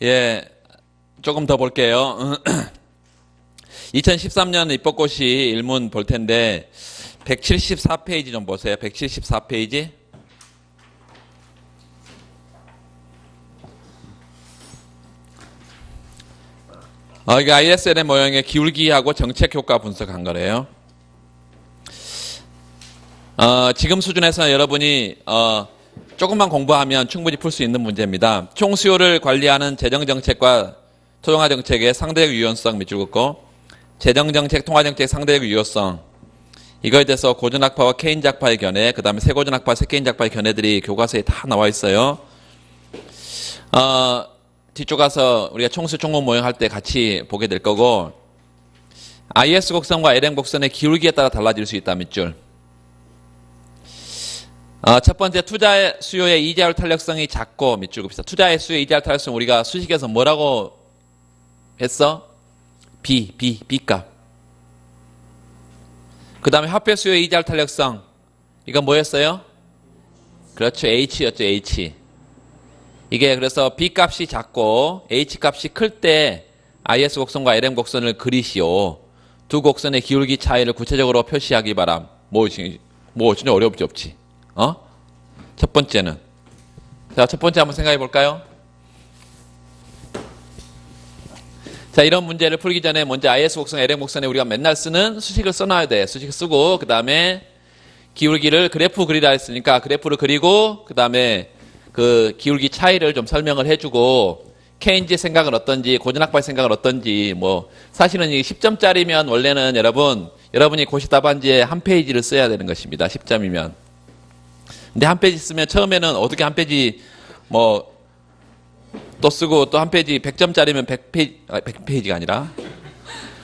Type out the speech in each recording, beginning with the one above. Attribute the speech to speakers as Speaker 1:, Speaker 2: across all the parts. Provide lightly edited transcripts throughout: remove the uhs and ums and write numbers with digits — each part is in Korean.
Speaker 1: 예, 조금 더 볼게요. 2013년 입법고시 일문 볼 텐데 174페이지 좀 보세요. 174페이지. 이게 ISL의 모형의 기울기하고 정책 효과 분석한 거래요. 지금 수준에서 여러분이 조금만 공부하면 충분히 풀 수 있는 문제입니다. 총 수요를 관리하는 재정정책과 토종화정책의 상대적 유연성 밑줄 긋고 재정정책, 통화정책 상대적 유효성, 이거에 대해서 고전학파와 케인작파의 견해, 그 다음에 새고전학파, 새케인작파의 견해들이 교과서에 다 나와 있어요. 뒤쪽 가서 우리가 총수 총무 모형 할 때 같이 보게 될 거고, IS 곡선과 LM 곡선의 기울기에 따라 달라질 수 있다 밑줄. 첫 번째, 투자의 수요의 이자율 탄력성이 작고 밑줄 긋읍시다. 투자의 수요의 이자율 탄력성 우리가 수식에서 뭐라고 했어? B값. 그 다음에 화폐 수요의 이자율 탄력성. 이건 뭐였어요? 그렇죠. H였죠. H. 이게 그래서 B값이 작고 H값이 클 때 IS 곡선과 LM 곡선을 그리시오. 두 곡선의 기울기 차이를 구체적으로 표시하기 바람. 뭐 진짜 어렵지 없지. 첫 번째는. 자, 첫 번째 한번 생각해 볼까요? 자, 이런 문제를 풀기 전에 먼저 IS 곡선, LM 곡선에 우리가 맨날 쓰는 수식을 써놔야 돼. 수식 쓰고, 그 다음에 기울기를 그래프 그리라 했으니까 그래프를 그리고, 그 다음에 그 기울기 차이를 좀 설명을 해주고, 케인지의 생각은 어떤지, 고전학파의 생각은 어떤지, 사실은 이 10점짜리면 원래는 여러분이 고시 답안지에 한 페이지를 써야 되는 것입니다. 10점이면. 근데 한 페이지 쓰면 처음에는 어떻게 한 페이지, 또 쓰고 또 한 페이지 100점짜리면 100페이지가 아니라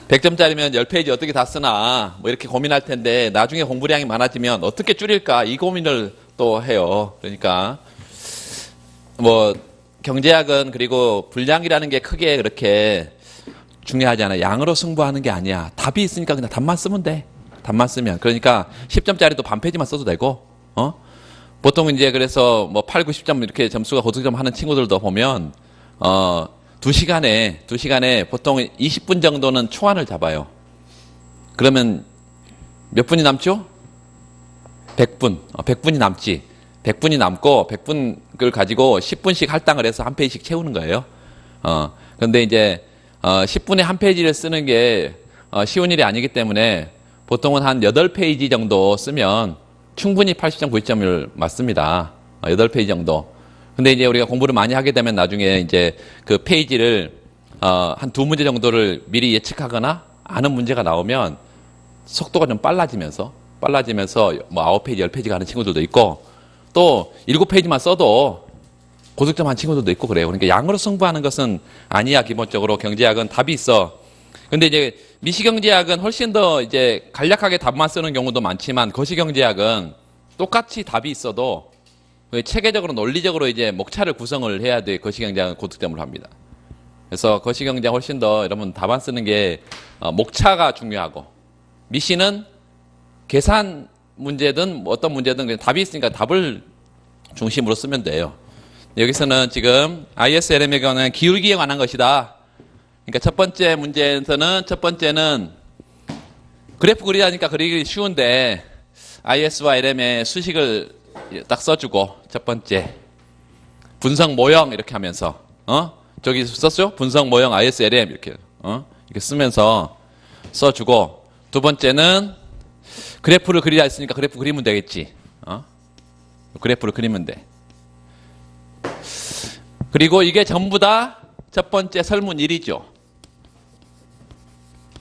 Speaker 1: 100점짜리면 10페이지 어떻게 다 쓰나 이렇게 고민할 텐데 나중에 공부량이 많아지면 어떻게 줄일까 이 고민을 또 해요. 그러니까 경제학은 그리고 분량이라는 게 크게 그렇게 중요하지 않아요. 양으로 승부하는 게 아니야. 답이 있으니까 그냥 답만 쓰면 돼. 답만 쓰면. 그러니까 10점짜리도 반 페이지만 써도 되고 보통 이제 그래서 8, 90점 이렇게 점수가 고득점 하는 친구들도 보면 2시간에 보통 20분 정도는 초안을 잡아요. 그러면 몇 분이 남죠? 100분. 100분이 남지. 100분이 남고 100분을 가지고 10분씩 할당을 해서 한 페이지씩 채우는 거예요. 그런데 이제 10분에 한 페이지를 쓰는 게 쉬운 일이 아니기 때문에 보통은 한 8페이지 정도 쓰면 충분히 80점, 90점을 맞습니다. 8페이지 정도. 근데 이제 우리가 공부를 많이 하게 되면 나중에 이제 그 페이지를 한 2문제 정도를 미리 예측하거나 아는 문제가 나오면 속도가 좀 빨라지면서 9페이지, 10페이지 가는 친구들도 있고 또 7페이지만 써도 고득점 한 친구들도 있고 그래요. 그러니까 양으로 승부하는 것은 아니야. 기본적으로 경제학은 답이 있어. 근데 이제 미시경제학은 훨씬 더 이제 간략하게 답만 쓰는 경우도 많지만 거시경제학은 똑같이 답이 있어도 체계적으로 논리적으로 이제 목차를 구성을 해야 돼. 거시경제학은 고득점을 합니다. 그래서 거시경제학 훨씬 더 여러분 답안 쓰는 게 목차가 중요하고 미시는 계산 문제든 어떤 문제든 그냥 답이 있으니까 답을 중심으로 쓰면 돼요. 여기서는 지금 ISLM에 관한 기울기에 관한 것이다. 그러니까 첫 번째는 그래프 그리라니까 그리기 쉬운데 IS와 LM의 수식을 딱 써주고 첫 번째 분석 모형 이렇게 하면서 저기 썼죠? 분석 모형 IS, LM 이렇게 이렇게 쓰면서 써주고 두 번째는 그래프를 그리라 했으니까 그래프 그리면 되겠지. 그래프를 그리면 돼. 그리고 이게 전부 다 첫 번째 설문 1이죠.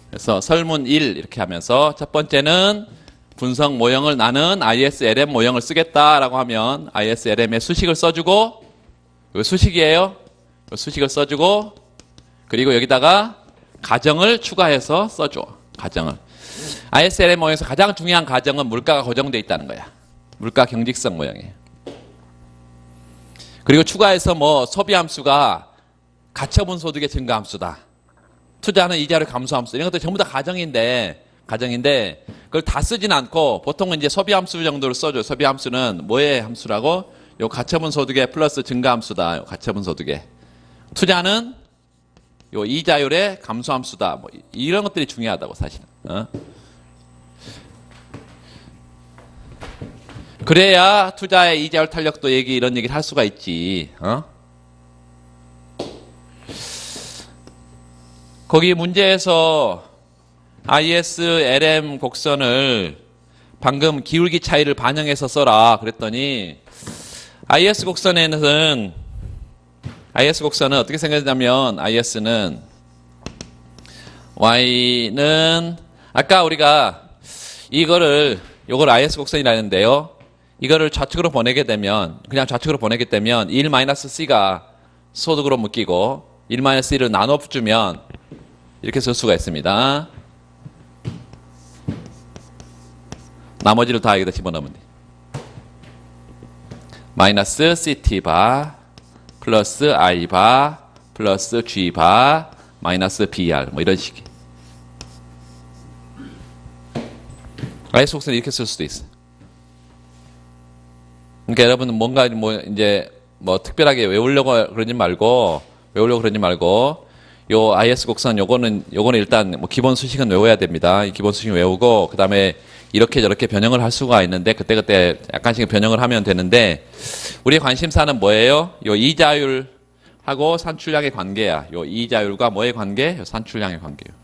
Speaker 1: 그래서 설문 1 이렇게 하면서 첫 번째는 분석 모형을 나는 ISLM 모형을 쓰겠다라고 하면 ISLM의 수식을 써주고 이거 수식이에요. 수식을 써주고 그리고 여기다가 가정을 추가해서 써줘. 가정을. ISLM 모형에서 가장 중요한 가정은 물가가 고정되어 있다는 거야. 물가 경직성 모형이에요. 그리고 추가해서 소비함수가 가처분 소득의 증가함수다. 투자하는 이자를 감소함수 이런 것들 전부 다 가정인데 그걸 다 쓰진 않고 보통은 이제 소비함수 정도를 써줘. 소비함수는 뭐의 함수라고? 요 가처분 소득의 플러스 증가함수다. 요 가처분 소득의. 투자는 요 이자율의 감소함수다. 뭐 이런 것들이 중요하다고 사실은. 그래야 투자의 이자율 탄력도 이런 얘기를 할 수가 있지. 거기 문제에서 ISLM 곡선을 방금 기울기 차이를 반영해서 써라 그랬더니 IS 곡선은 어떻게 생각하냐면 IS는 Y는 아까 우리가 요걸 IS 곡선이라는데요. 이거를 좌측으로 보내게 되면 그냥 좌측으로 보내게 되면 1-C가 소득으로 묶이고 1-C를 나눠 주면 이렇게 쓸 수가 있습니다. 나머지를 다 여기다 집어넣으면 돼. 마이너스 CT 바 플러스 I 바 플러스 G 바 마이너스 BR 뭐 이런 식이. IS 곡선을 이렇게 쓸 수도 있어. 그러니까 여러분은 뭔가 이제 특별하게 외우려고 그러지 말고 요 IS 곡선 요거는 일단 기본 수식은 외워야 됩니다. 이 기본 수식 외우고 그다음에 이렇게 저렇게 변형을 할 수가 있는데 그때 약간씩 변형을 하면 되는데 우리의 관심사는 뭐예요? 요 이자율하고 산출량의 관계야. 요 이자율과 뭐의 관계? 요 산출량의 관계요.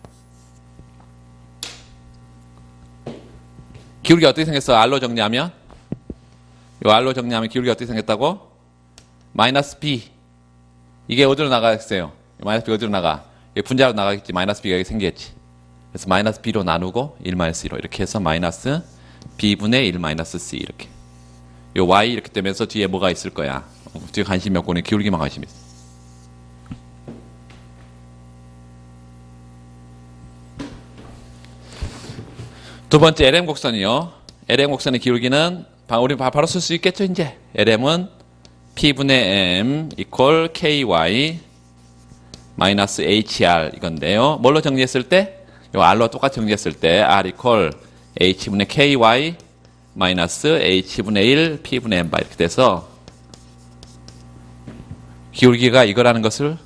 Speaker 1: 기울기 어떻게 생겼어? R로 정리하면 요 R로 정리하면 기울기가 어떻게 생겼다고? 마이너스 B. 이게 어디로 나가겠어요? 마이너스 B 어디로 나가? 분자로 나가겠지. 마이너스 B가 여기 생기겠지. 그래서 마이너스 B로 나누고 1-C로 이렇게 해서 마이너스 B분의 1-C 이렇게. 요 Y 이렇게 되면서 뒤에 뭐가 있을 거야? 뒤에 관심이 없고 기울기만 관심이 있어. 두 번째 LM 곡선이요. LM 곡선의 기울기는 우리 바로 쓸 수 있겠죠 이제. LM은 P분의 M 이퀄 KY 마이너스 HR 이건데요. 뭘로 정리했을 때? 요 R로 똑같이 정리했을 때 R 이퀄 H분의 KY 마이너스 H분의 1 P분의 M 바 이렇게 돼서 기울기가 이거라는 것을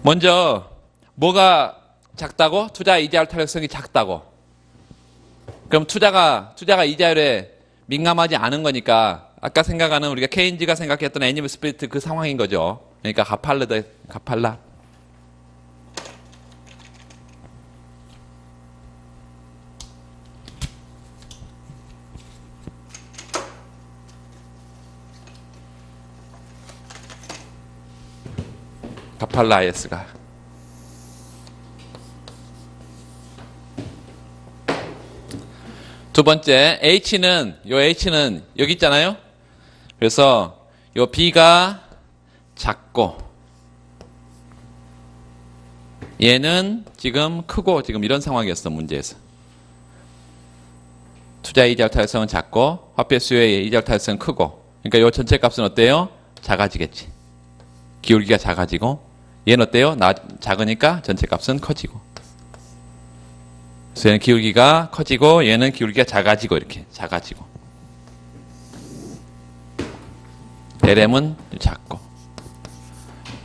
Speaker 1: 먼저 뭐가 작다고? 투자 이자율 탄력성이 작다고. 그럼 투자가 이자율에 민감하지 않은 거니까 아까 생각하는 우리가 케인즈가 생각했던 애니멀 스피리트 그 상황인 거죠. 그러니까 가팔라. 가팔라 IS가 두 번째 H는 여기 있잖아요. 그래서 요 B가 작고 얘는 지금 크고 지금 이런 상황이었어 문제에서. 투자 이자율 탄력성은 작고 화폐 수요의 이자율 탄력성은 크고. 그러니까 요 전체 값은 어때요? 작아지겠지. 기울기가 작아지고 얘는 어때요? 작으니까 전체 값은 커지고. 그래서 얘는 기울기가 커지고 얘는 기울기가 작아지고 이렇게 작아지고. LM은 작고.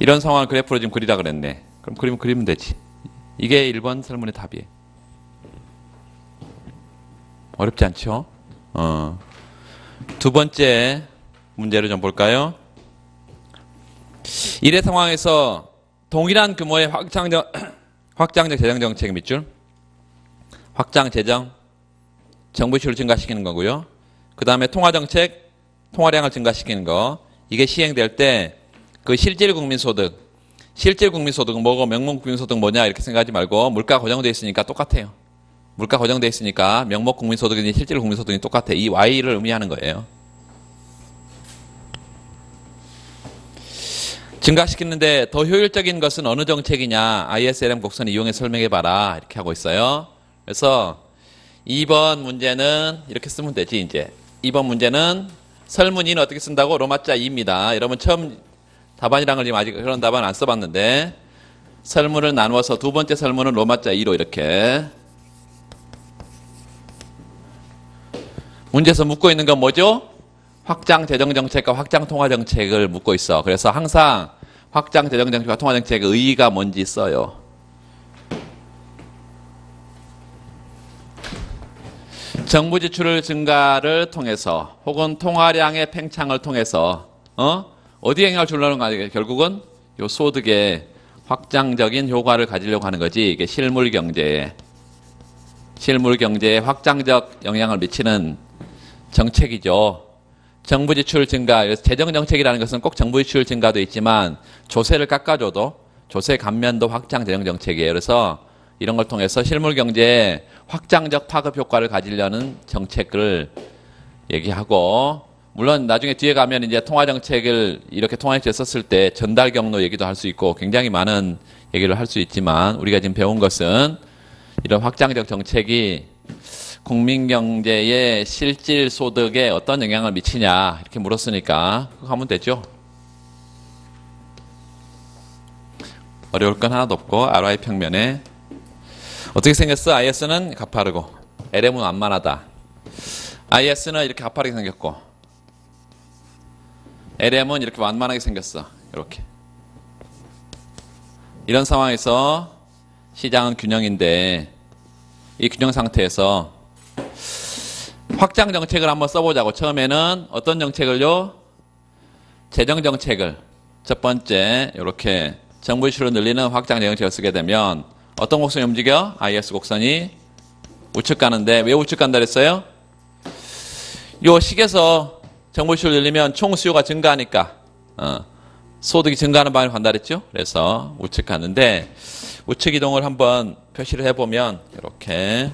Speaker 1: 이런 상황을 그래프로 지금 그리라 그랬네. 그럼 그리면 되지. 이게 1번 설문의 답이에요. 어렵지 않죠? 두 번째 문제를 좀 볼까요? 이래 상황에서 동일한 규모의 확장적 재정 정책 밑줄 확장 재정 정부 수요를 증가시키는 거고요. 그 다음에 통화정책 통화량을 증가시키는 거. 이게 시행될 때 그 실질 국민소득은 뭐고 명목 국민소득 뭐냐 이렇게 생각하지 말고 물가 고정되어 있으니까 똑같아요. 물가 고정되어 있으니까 명목 국민소득이니 실질 국민소득이 똑같아. 이 Y를 의미하는 거예요. 증가시키는데 더 효율적인 것은 어느 정책이냐? ISLM 곡선을 이용해 설명해봐라. 이렇게 하고 있어요. 그래서 2번 문제는 이렇게 쓰면 되지 이제. 2번 문제는 설문이는 어떻게 쓴다고? 로마자 2입니다. 여러분 처음 답안이란 걸 지금 아직 그런 답안 안 써봤는데 설문을 나누어서 두 번째 설문은 로마자 2로 이렇게. 문제에서 묻고 있는 건 뭐죠? 확장 재정정책과 확장 통화정책을 묻고 있어. 그래서 항상 확장 재정정책과 통화정책의 의의가 뭔지 써요. 정부 지출 증가를 통해서 혹은 통화량의 팽창을 통해서 어디에 영향을 주려는 거 아니에요? 결국은 요 소득에 확장적인 효과를 가지려고 하는 거지. 이게 실물 경제에 확장적 영향을 미치는 정책이죠. 정부 지출 증가, 재정 정책이라는 것은 꼭 정부 지출 증가도 있지만 조세를 깎아줘도 조세 감면도 확장 재정 정책이에요. 그래서 이런 걸 통해서 실물 경제에 확장적 파급 효과를 가지려는 정책을 얘기하고, 물론 나중에 뒤에 가면 이제 통화 정책을 이렇게 통화 정책 썼을 때 전달 경로 얘기도 할 수 있고 굉장히 많은 얘기를 할 수 있지만, 우리가 지금 배운 것은 이런 확장적 정책이 국민 경제의 실질 소득에 어떤 영향을 미치냐 이렇게 물었으니까 그거 하면 되죠. 어려울 건 하나도 없고, RY 평면에 어떻게 생겼어? IS는 가파르고 LM은 완만하다. IS는 이렇게 가파르게 생겼고 LM은 이렇게 완만하게 생겼어. 이렇게. 이런 상황에서 시장은 균형인데, 이 균형 상태에서 확장 정책을 한번 써보자고. 처음에는 어떤 정책을요? 재정 정책을 첫 번째 이렇게 정부 지출을 늘리는 확장 재정 정책을 쓰게 되면 어떤 곡선이 움직여? IS 곡선이 우측 가는데, 왜 우측 간다 그랬어요? 요 식에서 정부 지출을 늘리면 총 수요가 증가하니까 소득이 증가하는 방향으로 간다 그랬죠? 그래서 우측 가는데, 우측 이동을 한번 표시를 해보면 이렇게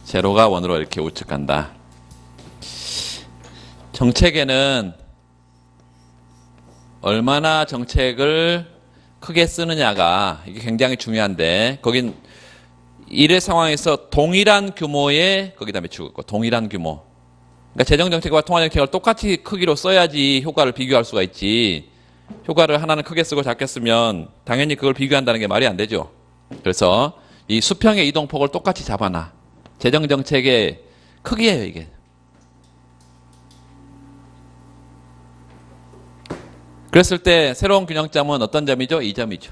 Speaker 1: 제로가 원으로 이렇게 우측 간다. 정책에는 얼마나 정책을 크게 쓰느냐가 이게 굉장히 중요한데, 거긴 일의 상황에서 동일한 규모의 거기다 매치고 있고, 동일한 규모. 그러니까 재정정책과 통화정책을 똑같이 크기로 써야지 효과를 비교할 수가 있지. 효과를 하나는 크게 쓰고 작게 쓰면 당연히 그걸 비교한다는 게 말이 안 되죠. 그래서 이 수평의 이동폭을 똑같이 잡아놔. 재정정책의 크기예요, 이게. 그랬을 때 새로운 균형점은 어떤 점이죠? 이 점이죠.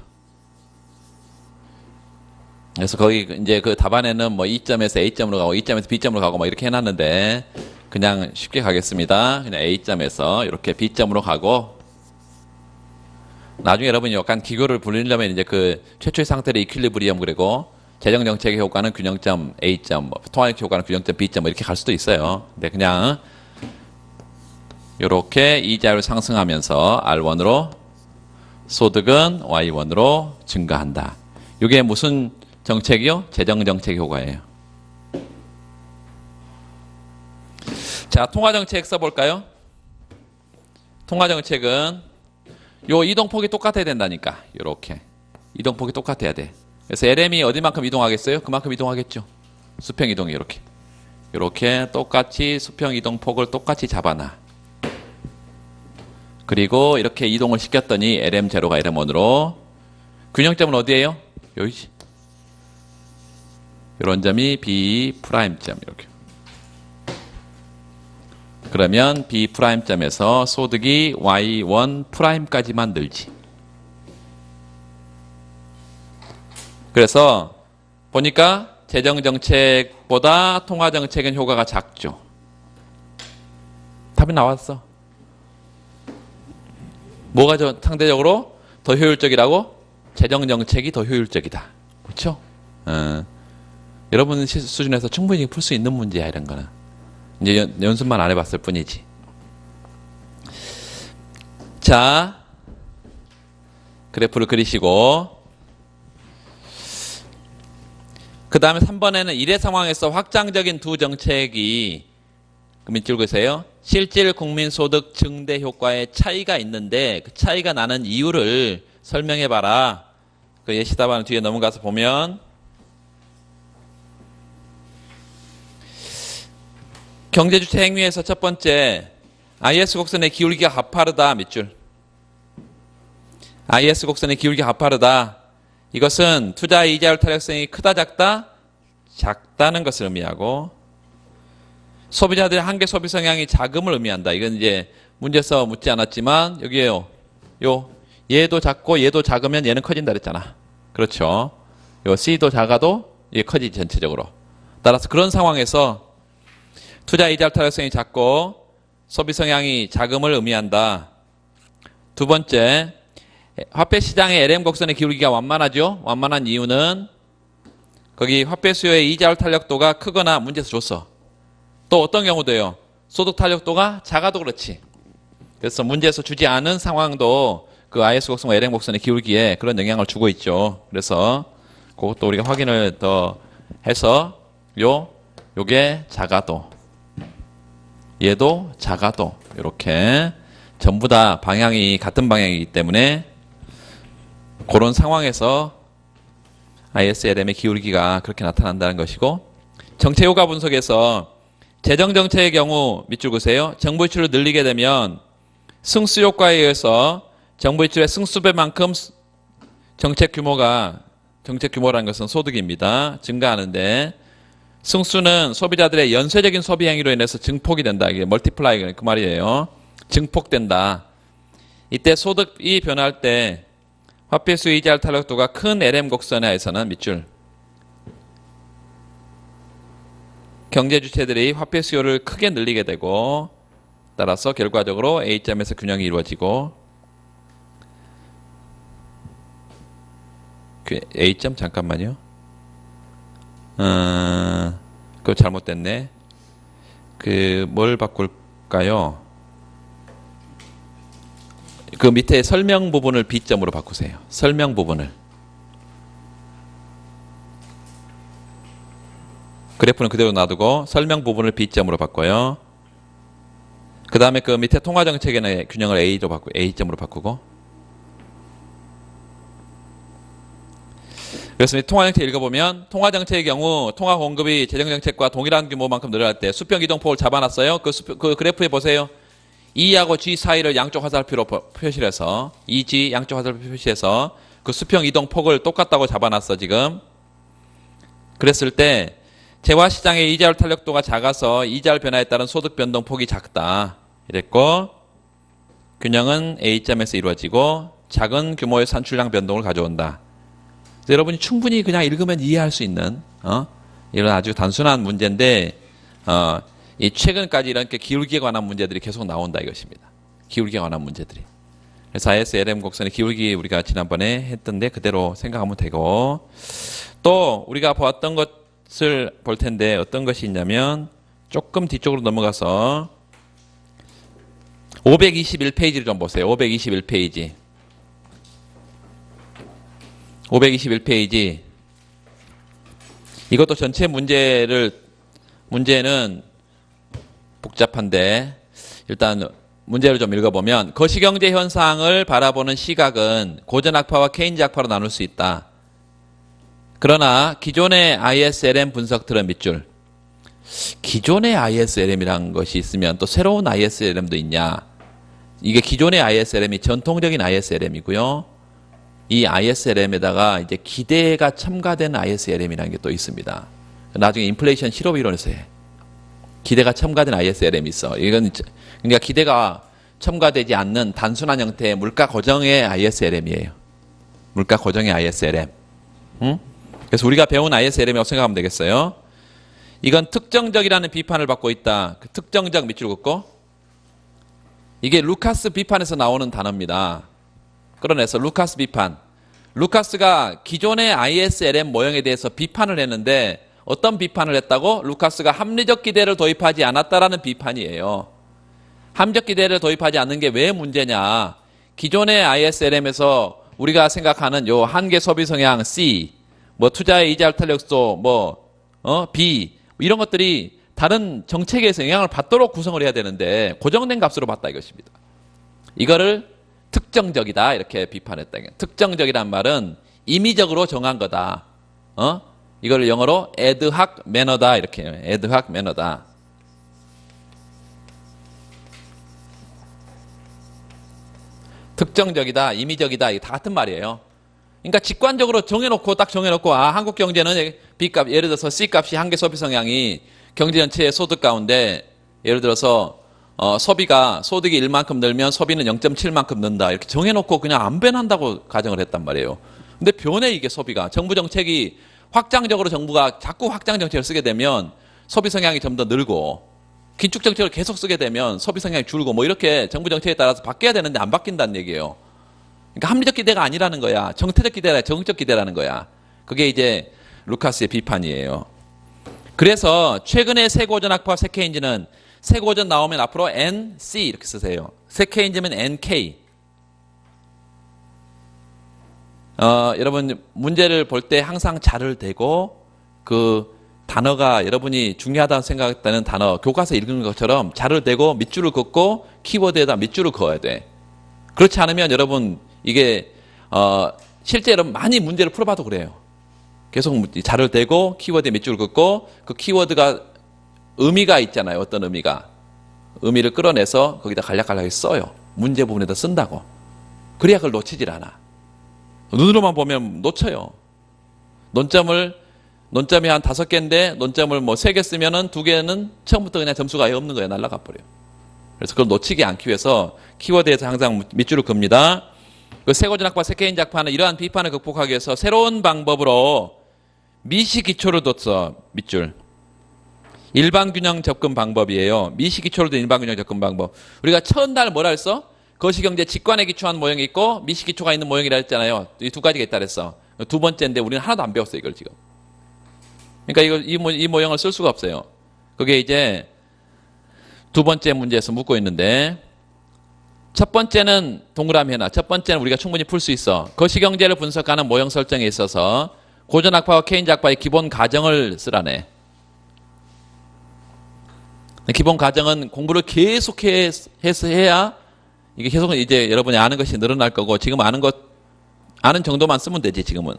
Speaker 1: 그래서 거기 이제 그 답안에는 뭐 2점에서 A점으로 가고 2점에서 B점으로 가고 뭐 이렇게 해놨는데, 그냥 쉽게 가겠습니다. 그냥 A점에서 이렇게 B점으로 가고, 나중에 여러분이 약간 기교를 부리려면 이제 그 최초의 상태를 이퀄리브리엄 그리고 재정 정책의 효과는 균형점 A점, 뭐 통화정책 효과는 균형점 B점 뭐 이렇게 갈 수도 있어요. 근데 그냥 이렇게 이자율 상승하면서 R1으로 소득은 Y1으로 증가한다. 이게 무슨 정책이요? 재정 정책 효과예요. 자, 통화 정책 써볼까요? 통화 정책은 요 이동폭이 똑같아야 된다니까. 이렇게 이동폭이 똑같아야 돼. 그래서 LM이 어디만큼 이동하겠어요? 그만큼 이동하겠죠. 수평 이동이 이렇게 똑같이 수평 이동폭을 똑같이 잡아놔. 그리고 이렇게 이동을 시켰더니 LM0가 LM1으로, 균형점은 어디예요? 여기지. 이런 점이 B'점 이렇게. 그러면 B'점에서 소득이 Y1'까지만 늘지. 그래서 보니까 재정정책보다 통화정책은 효과가 작죠. 답이 나왔어. 뭐가 상대적으로 더 효율적이라고? 재정정책이 더 효율적이다. 그렇죠? 여러분 수준에서 충분히 풀 수 있는 문제야, 이런 거는. 이제 연습만 안 해봤을 뿐이지. 자, 그래프를 그리시고, 그 다음에 3번에는 일의 상황에서 확장적인 두 정책이, 그 밑줄 그세요. 실질 국민소득 증대 효과에 차이가 있는데 그 차이가 나는 이유를 설명해봐라. 그 예시답안 뒤에 넘어가서 보면 경제주체 행위에서 첫 번째, IS 곡선의 기울기가 가파르다. 밑줄. IS 곡선의 기울기가 가파르다. 이것은 투자 이자율 탄력성이 크다 작다? 작다는 것을 의미하고 소비자들의 한계 소비 성향이 작음을 의미한다. 이건 이제 문제에서 묻지 않았지만 여기에요. 얘도 작고 얘도 작으면 얘는 커진다 그랬잖아. 그렇죠. 요 C도 작아도 얘 커지지 전체적으로. 따라서 그런 상황에서 투자 이자 탄력성이 작고 소비 성향이 작음을 의미한다. 두 번째, 화폐 시장의 LM 곡선의 기울기가 완만하죠. 완만한 이유는 거기 화폐 수요의 이자 탄력도가 크거나 문제에서 줬어. 또 어떤 경우도요. 소득 탄력도가 작아도 그렇지. 그래서 문제에서 주지 않은 상황도 그 IS 곡선과 LM 곡선의 기울기에 그런 영향을 주고 있죠. 그래서 그것도 우리가 확인을 더 해서 요게 작아도 얘도 작아도 이렇게 전부 다 방향이 같은 방향이기 때문에 그런 상황에서 ISLM의 기울기가 그렇게 나타난다는 것이고 정책 효과 분석에서 재정 정책의 경우 밑줄 그세요. 정부 지출을 늘리게 되면 승수 효과에 의해서 정부 지출의 승수배만큼 정책 규모라는 것은 소득입니다. 증가하는데 승수는 소비자들의 연쇄적인 소비 행위로 인해서 증폭이 된다. 이게 멀티플라이 그 말이에요. 증폭된다. 이때 소득이 변할 때 화폐 수요 이자 탄력도가 큰 LM 곡선에 의해서는 밑줄 경제 주체들이 화폐 수요를 크게 늘리게 되고 따라서 결과적으로 A점에서 균형이 이루어지고 그 A점 잠깐만요. 그거 잘못됐네. 뭘 바꿀까요? 그 밑에 설명 부분을 B점으로 바꾸세요. 설명 부분을. 그래프는 그대로 놔두고 설명 부분을 B점으로 바꿔요. 그 다음에 그 밑에 통화정책에는 균형을 A점으로 바꾸고. 그래서 통화정책 읽어보면 통화정책의 경우 통화공급이 재정정책과 동일한 규모만큼 늘어날 때 수평이동폭을 잡아놨어요. 그 그래프에 보세요. E하고 G 사이를 양쪽 화살표로 표시를 해서 EG 양쪽 화살표 표시해서 그 수평 이동폭을 똑같다고 잡아놨어 지금. 그랬을 때 재화시장의 이자율 탄력도가 작아서 이자율 변화에 따른 소득 변동폭이 작다 이랬고 균형은 A점에서 이루어지고 작은 규모의 산출량 변동을 가져온다. 여러분이 충분히 그냥 읽으면 이해할 수 있는 이런 아주 단순한 문제인데 이 최근까지 이렇게 기울기에 관한 문제들이 계속 나온다 이것입니다. 기울기에 관한 문제들이. 그래서 ISLM 곡선의 기울기 우리가 지난번에 했던데 그대로 생각하면 되고 또 우리가 보았던 것을 볼 텐데 어떤 것이 있냐면 조금 뒤쪽으로 넘어가서 521페이지를 좀 보세요. 521페이지. 521페이지. 이것도 전체 문제는 복잡한데 일단 문제를 좀 읽어보면 거시경제 현상을 바라보는 시각은 고전학파와 케인즈 학파로 나눌 수 있다. 그러나 기존의 ISLM 분석들은 밑줄. 기존의 ISLM이라는 것이 있으면 또 새로운 ISLM도 있냐. 이게 기존의 ISLM이 전통적인 ISLM이고요. 이 ISLM에다가 이제 기대가 첨가된 ISLM이라는 게 또 있습니다. 나중에 인플레이션 실업 이론에서 해. 기대가 첨가된 ISLM이 있어. 이건 그러니까 기대가 첨가되지 않는 단순한 형태의 물가 고정의 ISLM이에요. 물가 고정의 ISLM. 그래서 우리가 배운 ISLM이라고 생각하면 되겠어요. 이건 특정적이라는 비판을 받고 있다. 그 특정적 밑줄 긋고 이게 루카스 비판에서 나오는 단어입니다. 끌어내서 루카스 비판. 루카스가 기존의 ISLM 모형에 대해서 비판을 했는데 어떤 비판을 했다고? 루카스가 합리적 기대를 도입하지 않았다라는 비판이에요. 합리적 기대를 도입하지 않는 게 왜 문제냐? 기존의 ISLM에서 우리가 생각하는 요 한계 소비 성향 C, 뭐 투자의 이자 탄력도 B 이런 것들이 다른 정책에서 영향을 받도록 구성을 해야 되는데 고정된 값으로 봤다 이것입니다. 이거를 특정적이다 이렇게 비판했다. 특정적이란 말은 임의적으로 정한 거다. 이걸 영어로 에드학 매너다 이렇게 해요. 에드학 매너다. 특정적이다, 임의적이다 이게 다 같은 말이에요. 그러니까 직관적으로 딱 정해놓고, 한국 경제는 B값, 예를 들어서 C값이 한계 소비 성향이 경제 전체의 소득 가운데, 예를 들어서, 소득이 1만큼 늘면 소비는 0.7만큼 는다. 이렇게 정해놓고 그냥 안 변한다고 가정을 했단 말이에요. 근데 변해, 이게 소비가. 정부 정책이 확장적으로 정부가 자꾸 확장 정책을 쓰게 되면 소비 성향이 좀 더 늘고, 긴축 정책을 계속 쓰게 되면 소비 성향이 줄고, 뭐 이렇게 정부 정책에 따라서 바뀌어야 되는데 안 바뀐다는 얘기예요. 그러니까 합리적 기대가 아니라는 거야. 정태적 기대라, 정적 기대라는 거야. 그게 이제 루카스의 비판이에요. 그래서 최근에 새 고전 학파 새 케인즈는 새 고전 나오면 앞으로 NC 이렇게 쓰세요. 새 케인즈면 NK. 여러분 문제를 볼 때 항상 자를 대고 그 단어가 여러분이 중요하다고 생각했다는 단어 교과서 읽은 것처럼 자를 대고 밑줄을 긋고 키워드에다 밑줄을 그어야 돼. 그렇지 않으면 여러분 이게 실제 여러분 많이 문제를 풀어봐도 그래요. 계속 자를 대고 키워드에 밑줄을 긋고 그 키워드가 의미가 있잖아요. 어떤 의미를 끌어내서 거기다 간략간략하게 써요. 문제 부분에다 쓴다고. 그래야 그걸 놓치질 않아. 눈으로만 보면 놓쳐요. 논점이 한 5개인데 논점을 뭐 3개 쓰면은 2개는 처음부터 그냥 점수가 아예 없는 거예요. 날아가 버려요. 그래서 그걸 놓치지 않기 위해서 키워드에서 항상 밑줄을 긋습니다. 그 세고전학파 세케인 작파는 이러한 비판을 극복하기 위해서 새로운 방법으로 미시 기초를 뒀어. 밑줄. 일반 균형 접근 방법이에요. 미시 기초로 된 일반 균형 접근 방법. 우리가 첫날 뭐라 했어? 거시경제 직관에 기초한 모형이 있고 미시 기초가 있는 모형이라 했잖아요. 이 두 가지가 있다 그랬어. 두 번째인데 우리는 하나도 안 배웠어요. 이걸 지금. 그러니까 이 모형을 쓸 수가 없어요. 그게 이제 두 번째 문제에서 묻고 있는데 첫 번째는 동그라미 해놔. 첫 번째는 우리가 충분히 풀 수 있어. 거시경제를 분석하는 모형 설정에 있어서 고전학파와 케인즈 학파의 기본 가정을 쓰라네. 기본 가정은 공부를 계속해서 해야 이게 계속 이제 여러분이 아는 것이 늘어날 거고 지금 아는 정도만 쓰면 되지 지금은.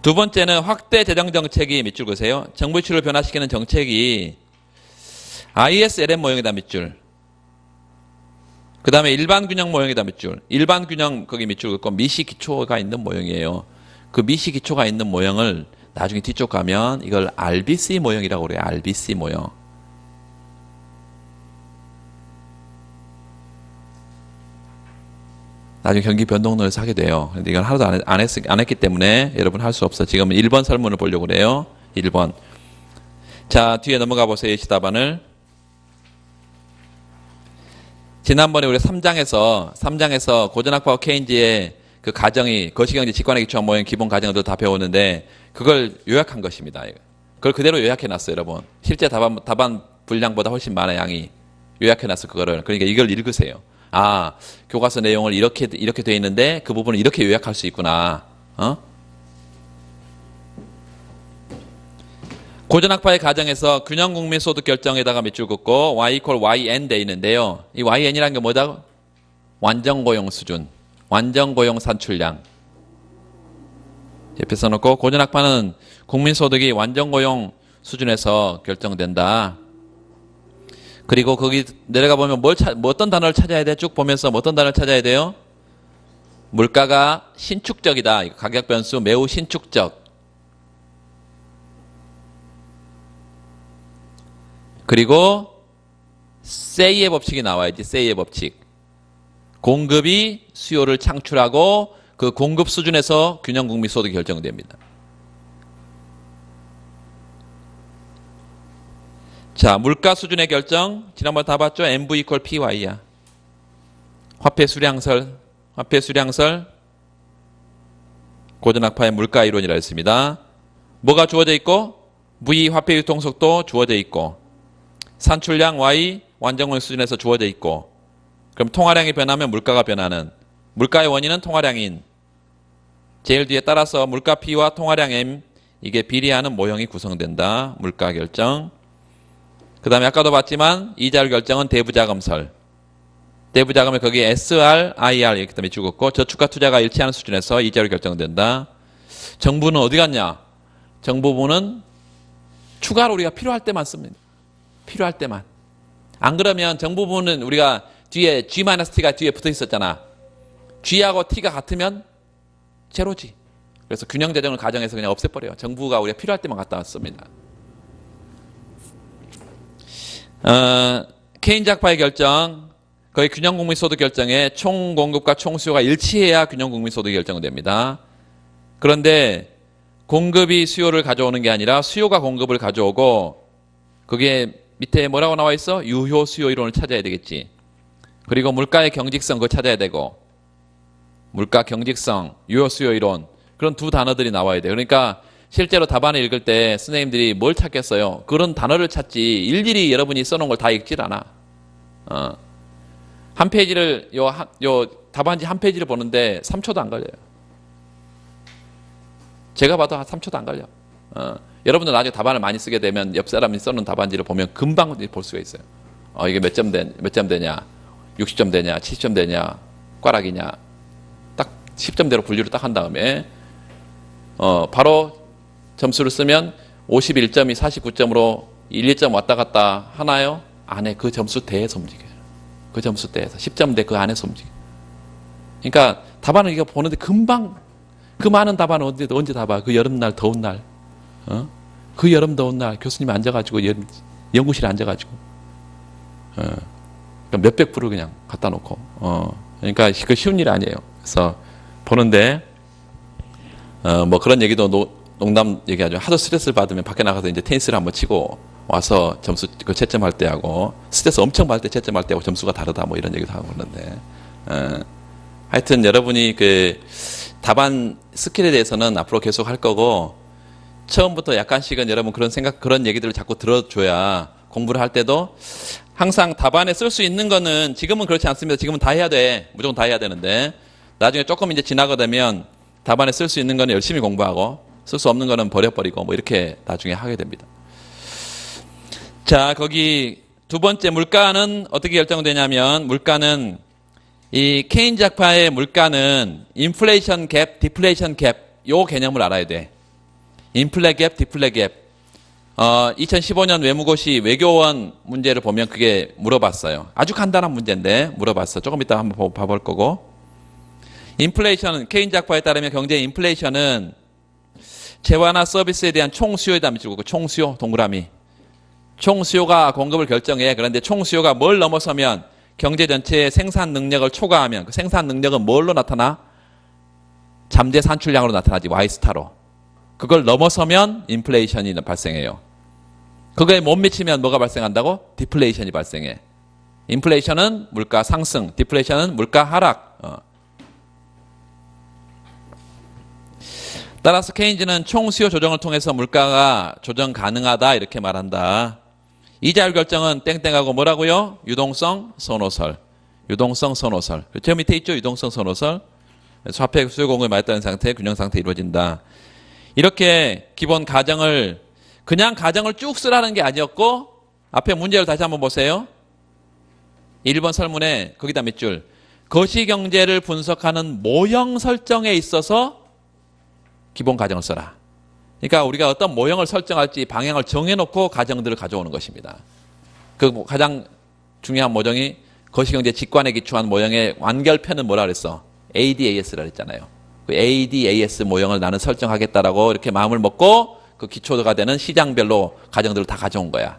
Speaker 1: 두 번째는 확대 재정 정책이 밑줄 그세요. 정부 지출을 변화시키는 정책이 ISLM 모형이다 밑줄. 그 다음에 일반 균형 모형이다 밑줄. 일반 균형 거기 밑줄 긋고 미시 기초가 있는 모형이에요. 그 미시 기초가 있는 모형을 나중에 뒤쪽 가면 이걸 RBC 모형이라고 그래요. RBC 모형. 나중에 경기 변동론에서 하게 돼요. 근데 이건 하나도 안 했기 때문에 여러분 할 수 없어. 지금은 1번 설문을 보려고 그래요. 1번. 자, 뒤에 넘어가 보세요. 예시답안을. 지난번에 우리 3장에서 고전학파와 케인즈의 그 가정이 거시경제 직관에 기초한 모형 기본 가정을 다 배웠는데 그걸 요약한 것입니다. 그걸 그대로 요약해놨어요, 여러분. 실제 답안 분량보다 훨씬 많아 양이. 요약해놨어 그거를. 그러니까 이걸 읽으세요. 교과서 내용을 이렇게 돼 있는데 그 부분을 이렇게 요약할 수 있구나. 고전학파의 가정에서 균형 국민 소득 결정에다가 밑줄 긋고 y equal yn 돼 있는데요. 이yn이라는 게 뭐다? 완전 고용 수준, 완전 고용 산출량. 옆에 써놓고 고전학파는 국민 소득이 완전 고용 수준에서 결정된다. 그리고 거기 내려가 보면 어떤 단어를 찾아야 돼? 쭉 보면서 어떤 단어를 찾아야 돼요? 물가가 신축적이다. 가격 변수 매우 신축적. 그리고 세이의 법칙이 나와야지. 세이의 법칙. 공급이 수요를 창출하고 그 공급 수준에서 균형 국민 소득이 결정됩니다. 자, 물가 수준의 결정. 지난번 다 봤죠? MV equal PY야. 화폐 수량설. 고전학파의 물가 이론이라 했습니다. 뭐가 주어져 있고? V 화폐 유통 속도 주어져 있고, 산출량 Y 완전고용 수준에서 주어져 있고, 그럼 통화량이 변하면 물가가 변하는, 물가의 원인은 통화량인, 제일 뒤에 따라서 물가 P와 통화량 M, 이게 비례하는 모형이 구성된다. 물가 결정. 그 다음에 아까도 봤지만 이자율 결정은 대부자금설. 대부자금을 거기 SR, IR 이렇게 밑줄 긋고 저축과 투자가 일치하는 수준에서 이자율 결정된다. 정부는 어디 갔냐? 정부부는 추가로 우리가 필요할 때만 씁니다. 필요할 때만. 안 그러면 정부부는 우리가 뒤에 G-T가 뒤에 붙어 있었잖아. G하고 T가 같으면 제로지. 그래서 균형 재정을 가정해서 그냥 없애버려요. 정부가 우리가 필요할 때만 갖다 왔습니다. 케인즈 학파의 결정, 거의 균형 국민소득 결정에 총 공급과 총 수요가 일치해야 균형 국민소득이 결정됩니다. 그런데 공급이 수요를 가져오는 게 아니라 수요가 공급을 가져오고, 그게 밑에 뭐라고 나와 있어? 유효 수요 이론을 찾아야 되겠지. 그리고 물가의 경직성 그거 찾아야 되고, 물가 경직성, 유효 수요 이론, 그런 두 단어들이 나와야 돼. 그러니까 실제로 답안을 읽을 때 선생님들이 뭘 찾겠어요? 그런 단어를 찾지 일일이 여러분이 써놓은 걸 다 읽질 않아. 한 페이지를 요 답안지 한 페이지를 보는데 3초도 안 걸려요. 제가 봐도 한 3초도 안 걸려. 여러분들 나중에 답안을 많이 쓰게 되면 옆 사람이 써놓은 답안지를 보면 금방 볼 수가 있어요. 이게 몇 점 되냐, 60점 되냐, 70점 되냐, 꽈락이냐, 딱 10점대로 분류를 딱 한 다음에 바로 점수를 쓰면 51점이 49점으로 1, 2점 왔다 갔다 하나요? 안 해. 그 점수대에서 움직여요. 그 점수대에서 10점대 그 안에서 움직여요. 그러니까 답안을 이거 보는데 금방, 그 많은 답안을 언제 다 봐. 그 여름날 더운 날, 그 여름 더운 날 교수님이 앉아가지고 연구실에 앉아가지고 몇백 불을 그냥 갖다 놓고 그러니까 그 쉬운 일 아니에요. 그래서 보는데 뭐 그런 얘기도 농담 얘기하죠. 하도 스트레스를 받으면 밖에 나가서 이제 테니스를 한번 치고 와서 점수 그 채점할 때 하고, 스트레스 엄청 받을 때 채점할 때하고 점수가 다르다 뭐 이런 얘기도 하고 그러는데 하여튼 여러분이 그 답안 스킬에 대해서는 앞으로 계속 할 거고, 처음부터 약간씩은 여러분 그런 얘기들을 자꾸 들어줘야 공부를 할 때도 항상 답안에 쓸 수 있는 거는, 지금은 그렇지 않습니다. 지금은 다 해야 돼. 무조건 다 해야 되는데, 나중에 조금 이제 지나가 되면 답안에 쓸 수 있는 거는 열심히 공부하고, 쓸 수 없는 거는 버려버리고, 뭐 이렇게 나중에 하게 됩니다. 자, 거기 두 번째 물가는 어떻게 결정되냐면, 물가는 이 케인즈 학파의 물가는 인플레이션 갭, 디플레이션 갭, 요 개념을 알아야 돼. 인플레 갭, 디플레 갭. 2015년 외무고시 외교원 문제를 보면 그게 물어봤어요. 아주 간단한 문제인데 물어봤어. 조금 이따 한번 봐볼 거고. 인플레이션은, 케인즈 학파에 따르면 경제 인플레이션은 재화나 서비스에 대한 총수요에다 미치고, 총수요 동그라미. 총수요가 공급을 결정해. 그런데 총수요가 뭘 넘어서면, 경제 전체의 생산 능력을 초과하면, 그 생산 능력은 뭘로 나타나? 잠재 산출량으로 나타나지. Y스타로. 그걸 넘어서면 인플레이션이 발생해요. 그거에 못 미치면 뭐가 발생한다고? 디플레이션이 발생해. 인플레이션은 물가 상승, 디플레이션은 물가 하락. 따라서 케인즈는 총수요 조정을 통해서 물가가 조정 가능하다 이렇게 말한다. 이자율 결정은 땡땡하고 뭐라고요? 유동성 선호설. 유동성 선호설. 저 밑에 있죠? 유동성 선호설. 화폐 수요 공급이 맞다는 상태, 균형 상태 이루어진다. 이렇게 기본 가정을, 그냥 가정을 쭉 쓰라는 게 아니었고, 앞에 문제를 다시 한번 보세요. 1번 설문에 거기다 몇 줄. 거시경제를 분석하는 모형 설정에 있어서 기본 가정을 써라. 그러니까 우리가 어떤 모형을 설정할지 방향을 정해놓고 가정들을 가져오는 것입니다. 그 가장 중요한 모형이 거시경제 직관에 기초한 모형의 완결편은 뭐라 그랬어? ADAS라 그랬잖아요. 그 ADAS 모형을 나는 설정하겠다라고 이렇게 마음을 먹고 그 기초가 되는 시장별로 가정들을 다 가져온 거야.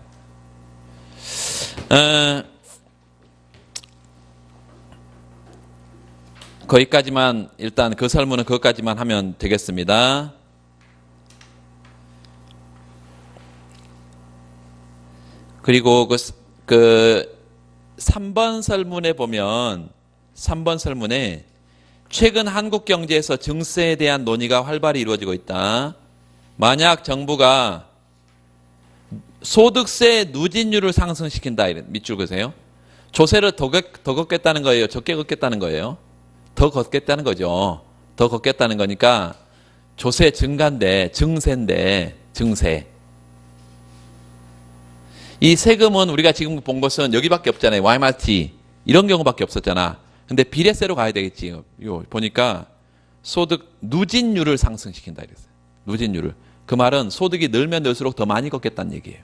Speaker 1: 거기까지만, 일단 그 설문은 그것까지만 하면 되겠습니다. 그리고 그 3번 설문에 보면, 3번 설문에 최근 한국 경제에서 증세에 대한 논의가 활발히 이루어지고 있다. 만약 정부가 소득세 누진율을 상승시킨다, 이런 밑줄 그세요. 조세를 더 걷겠다는 거예요? 적게 걷겠다는 거예요? 더 걷겠다는 거죠. 더 걷겠다는 거니까 조세 증가인데, 증세인데, 증세. 이 세금은 우리가 지금 본 것은 여기밖에 없잖아요. YMRT 이런 경우밖에 없었잖아. 근데 비례세로 가야 되겠지. 요 보니까 소득 누진율을 상승시킨다 이랬어요. 누진율을. 그 말은 소득이 늘면 늘수록 더 많이 걷겠다는 얘기예요.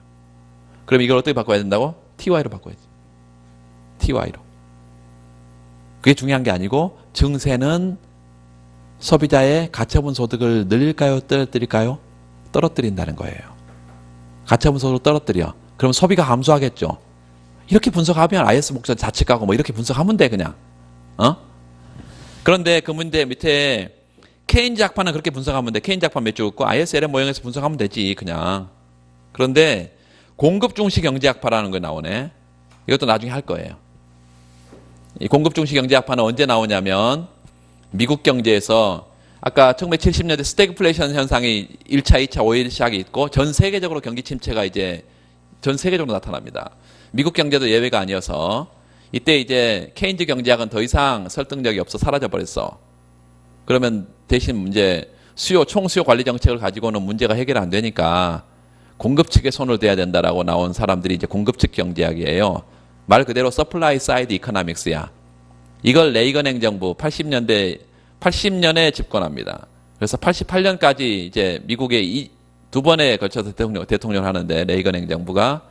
Speaker 1: 그럼 이걸 어떻게 바꿔야 된다고? TY로 바꿔야지. TY로. 그게 중요한 게 아니고, 증세는 소비자의 가처분 소득을 늘릴까요? 떨어뜨릴까요? 떨어뜨린다는 거예요. 가처분 소득을 떨어뜨려. 그럼 소비가 감소하겠죠. 이렇게 분석하면 IS 목적 자책하고 뭐 이렇게 분석하면 돼 그냥. 그런데 그 문제 밑에 케인즈 학파는 그렇게 분석하면 돼. 케인즈 학파 몇 줄 있고 ISLM 모형에서 분석하면 되지 그냥. 그런데 공급 중시 경제학파라는 거 나오네. 이것도 나중에 할 거예요. 이 공급 중시 경제학파는 언제 나오냐면 미국 경제에서 아까 1970년대 스태그플레이션 현상이 1차, 2차, 5일 시작이 있고 전 세계적으로 경기 침체가 이제 전 세계적으로 나타납니다. 미국 경제도 예외가 아니어서 이때 이제 케인즈 경제학은 더 이상 설득력이 없어 사라져 버렸어. 그러면 대신 이제 총수요 관리 정책을 가지고는 문제가 해결 안 되니까 공급 측에 손을 대야 된다라고 나온 사람들이 이제 공급 측 경제학이에요. 말 그대로 서플라이 사이드 이코노믹스야. 이걸 레이건 행정부 80년에 집권합니다. 그래서 88년까지 이제 미국의 두 번에 걸쳐서 대통령을 하는데 레이건 행정부가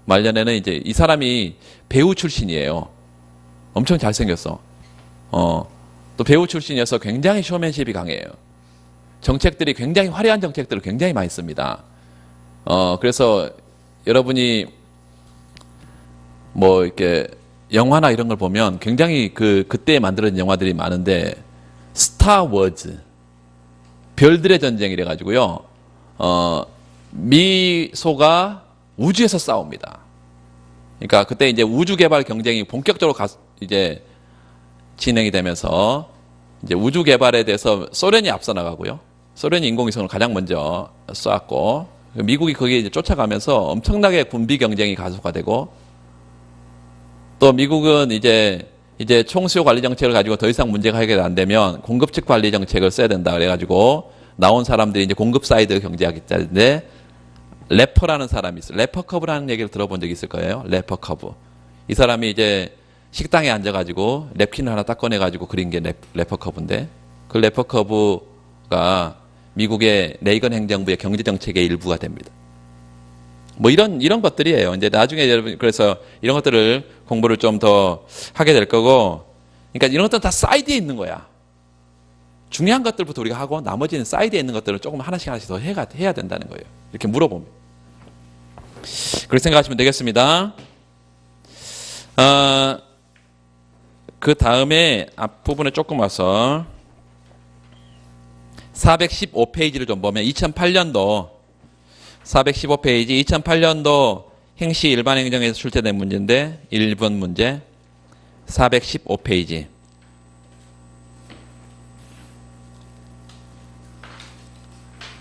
Speaker 1: 말년에는 이제 이 사람이 배우 출신이에요. 엄청 잘생겼어. 또 배우 출신이어서 굉장히 쇼맨십이 강해요. 정책들이 굉장히 화려한 정책들을 굉장히 많이 씁니다. 그래서 여러분이 뭐 이렇게 영화나 이런 걸 보면 굉장히 그때 만들어진 영화들이 많은데 스타워즈 별들의 전쟁 이래 가지고요. 미소가 우주에서 싸웁니다. 그러니까 그때 이제 우주 개발 경쟁이 본격적으로 이제 진행이 되면서 이제 우주 개발에 대해서 소련이 앞서 나가고요. 소련이 인공위성을 가장 먼저 쏘았고 미국이 거기에 이제 쫓아가면서 엄청나게 군비 경쟁이 가속화되고 또 미국은 이제 총수요 관리 정책을 가지고 더 이상 문제가 해결 안 되면 공급 측 관리 정책을 써야 된다 그래가지고 나온 사람들이 이제 공급 사이드 경제학자인데 래퍼라는 사람이 있어요. 래퍼 커브라는 얘기를 들어본 적이 있을 거예요. 래퍼 커브. 이 사람이 이제 식당에 앉아가지고 냅킨을 하나 딱 꺼내가지고 그린 게 래퍼 커브인데 그 래퍼 커브가 미국의 레이건 행정부의 경제 정책의 일부가 됩니다. 뭐 이런 것들이에요. 이제 나중에 여러분 그래서 이런 것들을 공부를 좀 더 하게 될 거고, 그러니까 이런 것들은 다 사이드에 있는 거야. 중요한 것들부터 우리가 하고 나머지는 사이드에 있는 것들을 조금 하나씩 더 해야 된다는 거예요. 이렇게 물어보면. 그렇게 생각하시면 되겠습니다. 그 다음에 앞부분에 조금 와서 415페이지를 좀 보면 2008년도 415페이지 2008년도 행시 일반 행정에서 출제된 문제인데 1번 문제 415페이지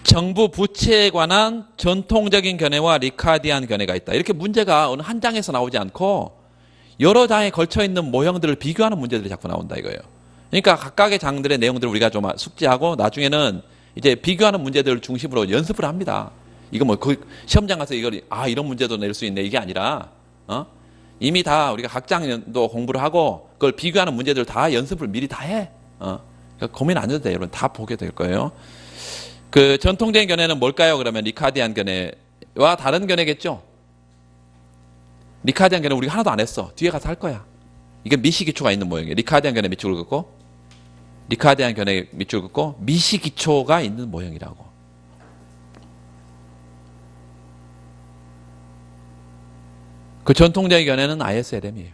Speaker 1: 정부 부채에 관한 전통적인 견해와 리카디안 견해가 있다. 이렇게 문제가 어느 한 장에서 나오지 않고 여러 장에 걸쳐 있는 모형들을 비교하는 문제들이 자꾸 나온다 이거예요. 그러니까 각각의 장들의 내용들을 우리가 좀 숙지하고 나중에는 이제 비교하는 문제들을 중심으로 연습을 합니다. 이거 뭐 그 시험장 가서 이걸 이런 문제도 낼 수 있네 이게 아니라 이미 다 우리가 각 장도 공부를 하고 그걸 비교하는 문제들 다 연습을 미리 다 해. 그러니까 고민 안 해도 돼요. 여러분 다 보게 될 거예요. 그 전통적인 견해는 뭘까요? 그러면 리카디안 견해와 다른 견해겠죠. 리카디안 견해 우리가 하나도 안 했어. 뒤에 가서 할 거야. 이게 미시기초가 있는 모양이에요. 리카디안 견해 밑줄을 긋고 리카디안 견해 밑줄 긋고 미시기초가 있는 모형이라고. 그 전통적인 견해는 ISLM이에요.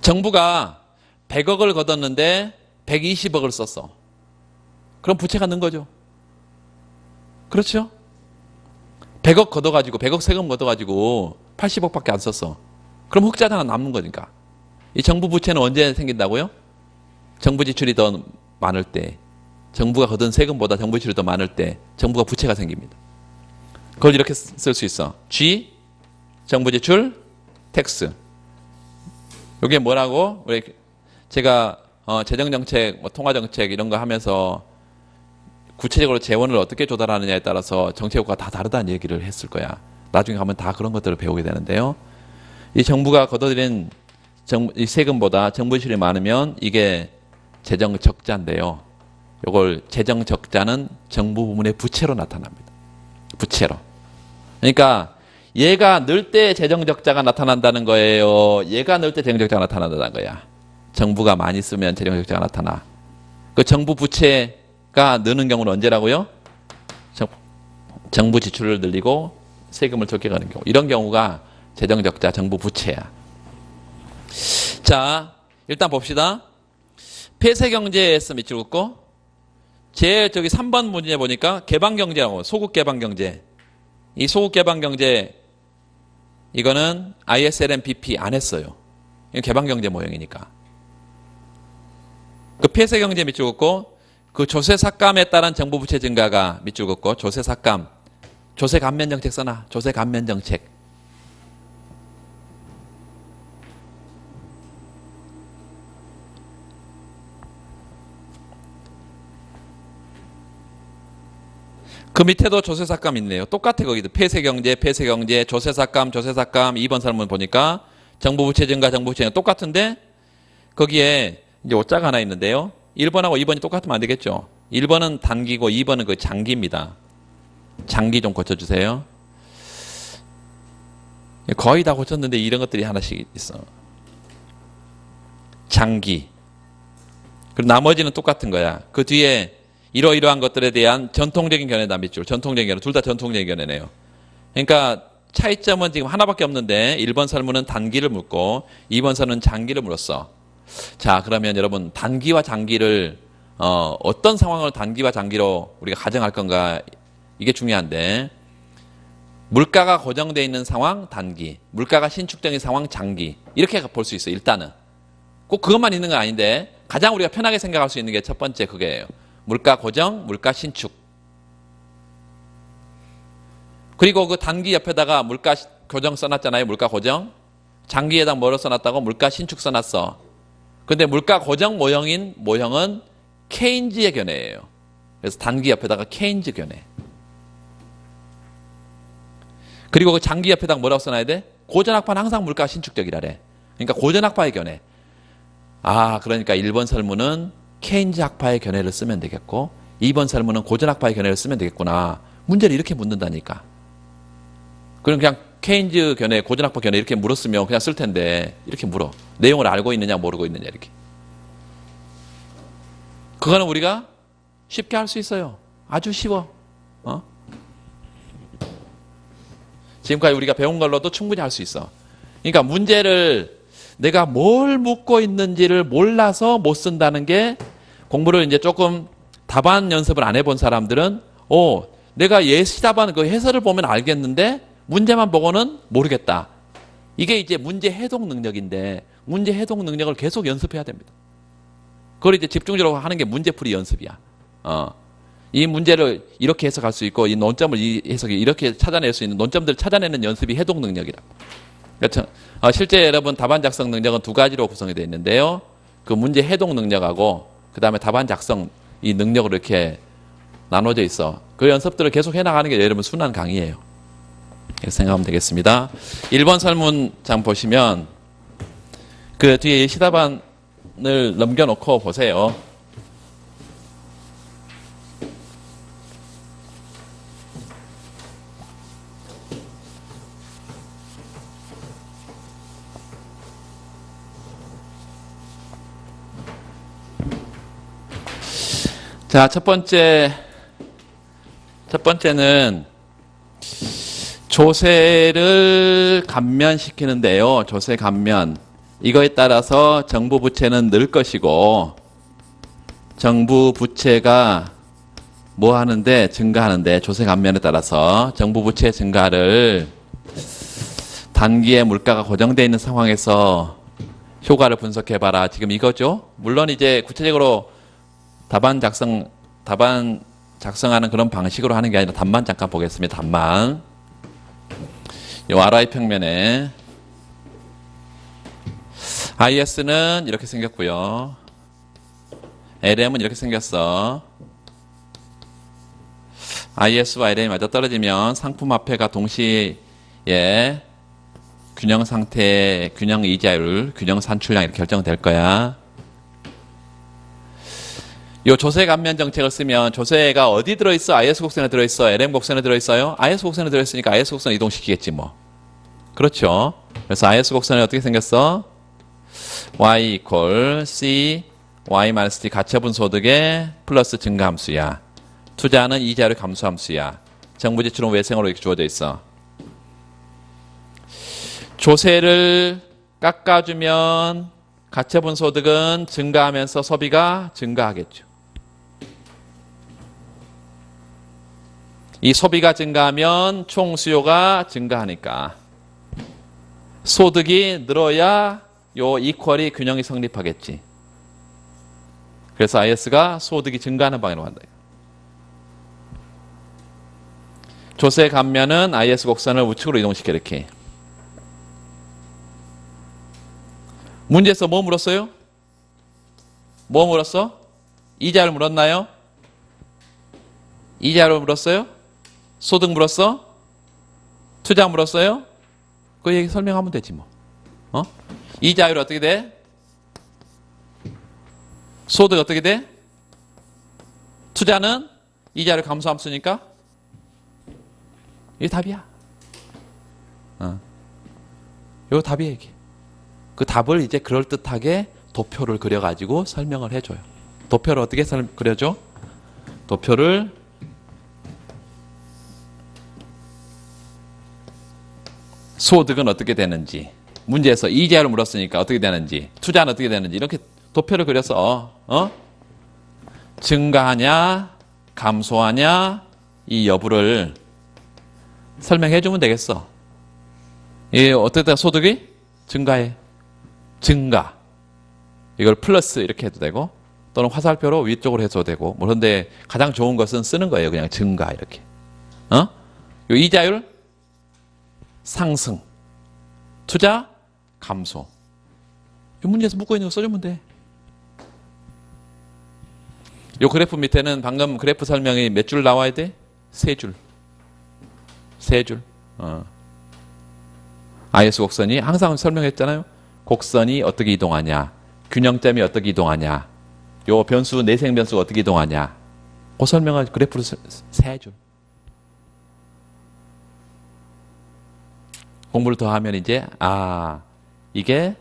Speaker 1: 정부가 100억을 걷었는데 120억을 썼어. 그럼 부채가 는 거죠. 그렇죠? 100억 걷어가지고 100억 세금 걷어가지고 80억밖에 안 썼어. 그럼 흑자가 남는 거니까. 이 정부 부채는 언제 생긴다고요? 정부 지출이 더 많을 때, 정부가 걷은 세금보다 정부 지출이 더 많을 때 정부가 부채가 생깁니다. 그걸 이렇게 쓸 수 있어. G 정부 지출 텍스. 이게 뭐라고? 우리 제가 재정정책, 통화정책 이런 거 하면서 구체적으로 재원을 어떻게 조달하느냐에 따라서 정책 효과가 다 다르다는 얘기를 했을 거야. 나중에 가면 다 그런 것들을 배우게 되는데요. 이 정부가 걷어들인 이 세금보다 정부 지출이 많으면 이게 재정 적자인데요. 이걸 재정 적자는 정부 부문의 부채로 나타납니다. 부채로. 그러니까 얘가 늘 때 재정적자가 나타난다는 거예요. 얘가 늘 때 재정적자가 나타난다는 거야. 정부가 많이 쓰면 재정적자가 나타나. 그 정부 부채가 느는 경우는 언제라고요? 정부 지출을 늘리고 세금을 적게 가는 경우. 이런 경우가 재정적자, 정부 부채야. 자, 일단 봅시다. 폐쇄경제에서 밑줄 긋고 제일 저기 3번 문제 보니까 개방경제라고 소국개방경제. 이 소국개방경제 이거는 ISLMPP 안 했어요. 이건 개방경제 모형이니까. 그 폐쇄경제 밑줄 긋고 그 조세삭감에 따른 정부 부채 증가가 밑줄 긋고 조세삭감, 조세감면정책 써놔. 조세감면정책. 그 밑에도 조세삭감 있네요. 똑같아 거기도. 폐쇄경제, 조세삭감, 2번 설문 보니까 정부 부채 증가, 정부 부채 증가 똑같은데 거기에 이제 오자가 하나 있는데요. 1번하고 2번이 똑같으면 안 되겠죠. 1번은 단기고 2번은 그 장기입니다. 장기 좀 고쳐주세요. 거의 다 고쳤는데 이런 것들이 하나씩 있어. 장기. 그리고 나머지는 똑같은 거야. 그 뒤에 이러이러한 것들에 대한 전통적인 견해다 밑줄. 전통적인 견해. 둘 다 전통적인 견해네요. 그러니까 차이점은 지금 하나밖에 없는데 1번 설문은 단기를 묻고 2번 설문은 장기를 물었어. 자, 그러면 여러분 단기와 장기를 어떤 상황을 단기와 장기로 우리가 가정할 건가 이게 중요한데 물가가 고정되어 있는 상황 단기, 물가가 신축적인 상황 장기 이렇게 볼 수 있어요. 일단은 꼭 그것만 있는 건 아닌데 가장 우리가 편하게 생각할 수 있는 게 첫 번째 그게예요. 물가 고정, 물가 신축. 그리고 그 단기 옆에다가 물가 고정 써놨잖아요. 물가 고정. 장기에다 뭐로 써놨다고? 물가 신축 써놨어. 근데 물가 고정 모형은 케인즈의 견해예요. 그래서 단기 옆에다가 케인즈 견해. 그리고 그 장기 옆에다가 뭐라고 써놔야 돼? 고전학파는 항상 물가 신축적이라래. 그러니까 고전학파의 견해. 아, 그러니까 1번 설문은 케인즈 학파의 견해를 쓰면 되겠고 2번 설문은 고전학파의 견해를 쓰면 되겠구나. 문제를 이렇게 묻는다니까. 그럼 그냥 케인즈 견해, 고전학파 견해 이렇게 물었으면 그냥 쓸 텐데 이렇게 물어. 내용을 알고 있느냐 모르고 있느냐 이렇게. 그거는 우리가 쉽게 할 수 있어요. 아주 쉬워. 지금까지 우리가 배운 걸로도 충분히 할 수 있어. 그러니까 문제를 내가 뭘 묻고 있는지를 몰라서 못 쓴다는 게 공부를 이제 조금 답안 연습을 안 해본 사람들은 내가 예시 답안 그 해설을 보면 알겠는데 문제만 보고는 모르겠다. 이게 이제 문제 해독 능력인데 문제 해독 능력을 계속 연습해야 됩니다. 그걸 이제 집중적으로 하는 게 문제풀이 연습이야. 이 문제를 이렇게 해석할 수 있고 이 논점을 이렇게 찾아낼 수 있는 논점들을 찾아내는 연습이 해독 능력이라. 그렇죠. 실제 여러분 답안 작성 능력은 두 가지로 구성이 되어 있는데요. 그 문제 해독 능력하고 그 다음에 답안 작성 이 능력으로 이렇게 나눠져 있어. 그 연습들을 계속 해나가는 게 여러분 순환 강의예요. 이렇게 생각하면 되겠습니다. 1번 설문장 보시면 그 뒤에 예시 답안을 넘겨놓고 보세요. 자, 첫 번째는 조세를 감면시키는데요. 조세 감면. 이거에 따라서 정부 부채는 늘 것이고 정부 부채가 뭐 하는데 증가하는데 조세 감면에 따라서 정부 부채 증가를 단기에 물가가 고정되어 있는 상황에서 효과를 분석해봐라. 지금 이거죠. 물론 이제 구체적으로 답안 작성하는 그런 방식으로 하는 게 아니라 답만 잠깐 보겠습니다. 답만. 요 RI 평면에 IS는 이렇게 생겼고요. LM은 이렇게 생겼어. IS와 LM이 맞아 떨어지면 상품 화폐가 동시에 균형 상태, 균형 이자율, 균형 산출량 이렇게 결정될 거야. 요 조세 감면 정책을 쓰면 조세가 어디 들어있어? IS 곡선에 들어있어? LM 곡선에 들어있어요? IS 곡선에 들어있으니까 IS 곡선 이동시키겠지 뭐. 그렇죠. 그래서 IS 곡선이 어떻게 생겼어? Y equal C Y 마이너스 T 가처분 소득의 플러스 증가함수야. 투자는 이자율 감소함수야. 정부 지출은 외생으로 이렇게 주어져 있어. 조세를 깎아주면 가처분 소득은 증가하면서 소비가 증가하겠죠. 이 소비가 증가하면 총 수요가 증가하니까 소득이 늘어야 요 이퀄이 균형이 성립하겠지. 그래서 IS가 소득이 증가하는 방향으로 간다. 조세 감면은 IS 곡선을 우측으로 이동시켜 이렇게. 문제에서 뭐 물었어요? 뭐 물었어? 이자를 물었나요? 이자를 물었어요? 소득 물었어? 투자 물었어요? 그 얘기 설명하면 되지 뭐. 이자율 어떻게 돼? 소득 어떻게 돼? 투자는 이자를 감소함수니까 이게 답이야. 이거 답이야 이게. 그 답을 이제 그럴듯하게 도표를 그려가지고 설명을 해줘요. 도표를 어떻게 그려줘? 도표를 소득은 어떻게 되는지, 문제에서 이자율을 물었으니까 어떻게 되는지, 투자는 어떻게 되는지 이렇게 도표를 그려서 증가하냐 감소하냐 이 여부를 설명해 주면 되겠어. 이 어떻게 소득이 증가해. 증가. 이걸 플러스 이렇게 해도 되고 또는 화살표로 위쪽으로 해도 되고 그런데 가장 좋은 것은 쓰는 거예요. 그냥 증가 이렇게. 요 이자율 상승. 투자 감소. 이 문제에서 묶어 있는 거 써주면 돼. 요 그래프 밑에는 방금 그래프 설명이 몇 줄 나와야 돼? 세 줄. 세 줄. IS 곡선이 항상 설명했잖아요. 곡선이 어떻게 이동하냐. 균형점이 어떻게 이동하냐. 요 변수, 내생 변수가 어떻게 이동하냐. 그 설명을 그래프로 세 줄. 공부를 더 하면 이제 이게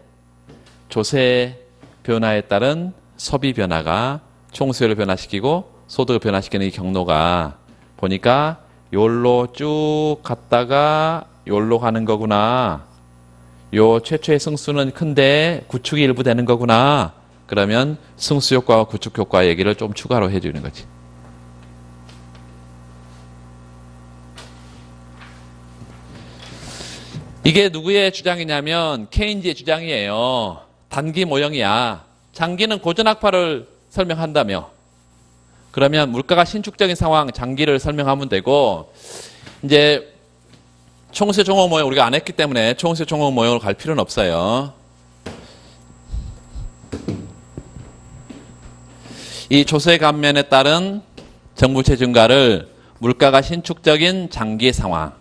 Speaker 1: 조세 변화에 따른 소비 변화가 총수요를 변화시키고 소득을 변화시키는 이 경로가 보니까 요로 쭉 갔다가 요로 가는 거구나. 요 최초의 승수는 큰데 구축이 일부 되는 거구나. 그러면 승수 효과와 구축 효과 얘기를 좀 추가로 해주는 거지. 이게 누구의 주장이냐면 케인즈의 주장이에요. 단기 모형이야. 장기는 고전학파를 설명한다며. 그러면 물가가 신축적인 상황 장기를 설명하면 되고 이제 총수요 종목 모형 우리가 안 했기 때문에 총수요 종목 모형으로 갈 필요는 없어요. 이 조세 감면에 따른 정부채 증가를 물가가 신축적인 장기 상황.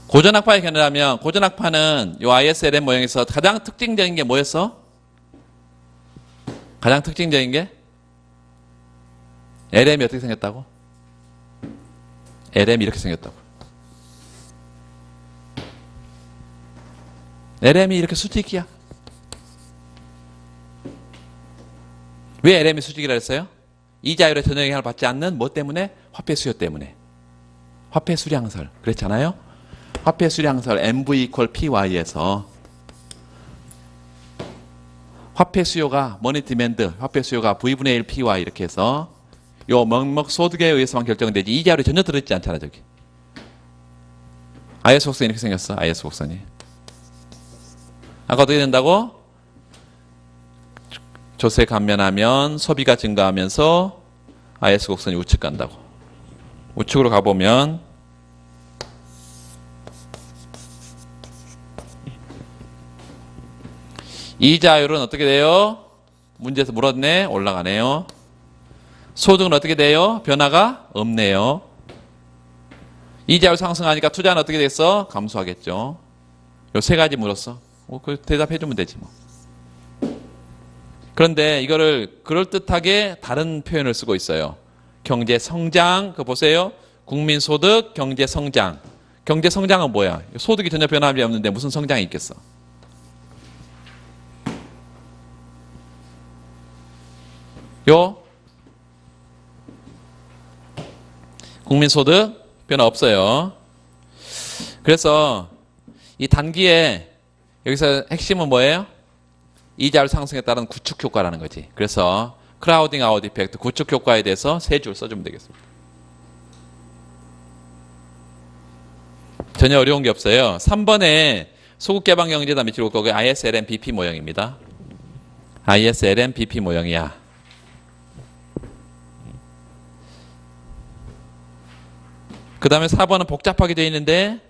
Speaker 1: 고전학파의 견해라면 고전학파는 이 ISLM 모형에서 가장 특징적인 게 뭐였어? 가장 특징적인 게 LM이 어떻게 생겼다고? LM이 이렇게 생겼다고. LM이 이렇게 수직이야. 왜 LM이 수직이라 했어요? 이자율의 전혀 영향을 받지 않는 뭐 때문에? 화폐 수요 때문에. 화폐 수량설. 그랬잖아요? 화폐 수량설 MV equal PY에서 화폐 수요가 머니 디맨드, 화폐 수요가 V분의 1 PY 이렇게 해서 요 명목 소득에 의해서만 결정되지 이자율이 전혀 들어있지 않잖아 저기. IS 곡선이 이렇게 생겼어. IS 곡선이. 아까 어떻게 된다고? 조세 감면하면 소비가 증가하면서 IS 곡선이 우측 간다고. 우측으로 가보면 이자율은 어떻게 돼요? 문제에서 물었네. 올라가네요. 소득은 어떻게 돼요? 변화가 없네요. 이자율 상승하니까 투자는 어떻게 됐어? 감소하겠죠. 요 세 가지 물었어. 그 대답해 주면 되지 뭐. 그런데 이거를 그럴듯하게 다른 표현을 쓰고 있어요. 경제 성장, 그거 보세요. 국민소득, 경제성장. 경제성장은 뭐야? 소득이 전혀 변함이 없는데 무슨 성장이 있겠어? 요 국민소득 변화 없어요. 그래서 이 단기에 여기서 핵심은 뭐예요? 이자율 상승에 따른 구축 효과라는 거지. 그래서 크라우딩 아웃 이펙트, 구축 효과에 대해서 세 줄 써주면 되겠습니다. 전혀 어려운 게 없어요. 3번에 소국개방경제다 미칠 거고 ISLM BP 모형입니다. ISLM BP 모형이야. 그 다음에 4번은 복잡하게 되어 있는데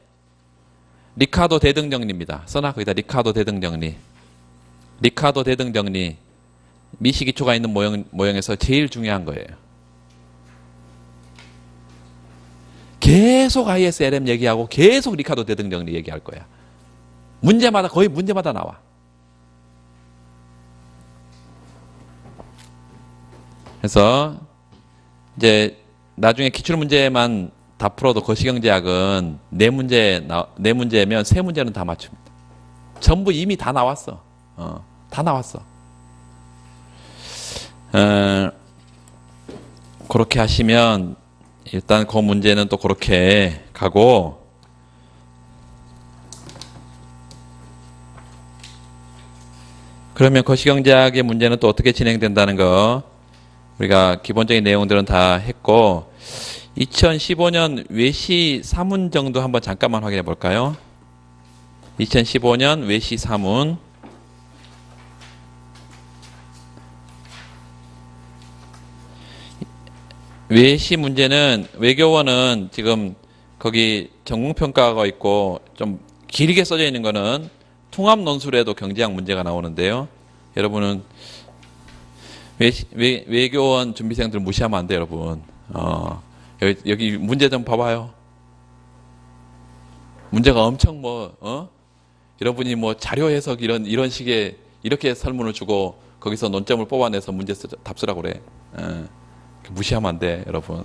Speaker 1: 리카도 대등정리입니다. 써놔 거기다 리카도 대등정리. 리카도 대등정리. 미시기초가 있는 모형에서 제일 중요한 거예요. 계속 ISLM 얘기하고 계속 리카도 대등정리 얘기할 거야. 문제마다 거의 문제마다 나와. 그래서 이제 나중에 기출문제만 다 풀어도 거시경제학은 네 문제면 세 문제는 다 맞춥니다. 전부 이미 다 나왔어. 다 나왔어. 그렇게 하시면 일단 그 문제는 또 그렇게 가고 그러면 거시경제학의 문제는 또 어떻게 진행된다는 거 우리가 기본적인 내용들은 다 했고 2015년 외시 사문 정도 한번 잠깐만 확인해 볼까요? 2015년 외시 사문 외시 문제는 외교원은 지금 거기 전공평가가 있고 좀 길게 써져 있는 거는 통합 논술에도 경제학 문제가 나오는데요. 여러분은 외교원 준비생들 무시하면 안 돼요, 여러분. 여기 문제 좀 봐봐요. 문제가 엄청 여러분이 뭐 자료 해석 이런 식의 이렇게 설문을 주고 거기서 논점을 뽑아내서 문제 답 쓰라고 그래. 무시하면 안 돼, 여러분.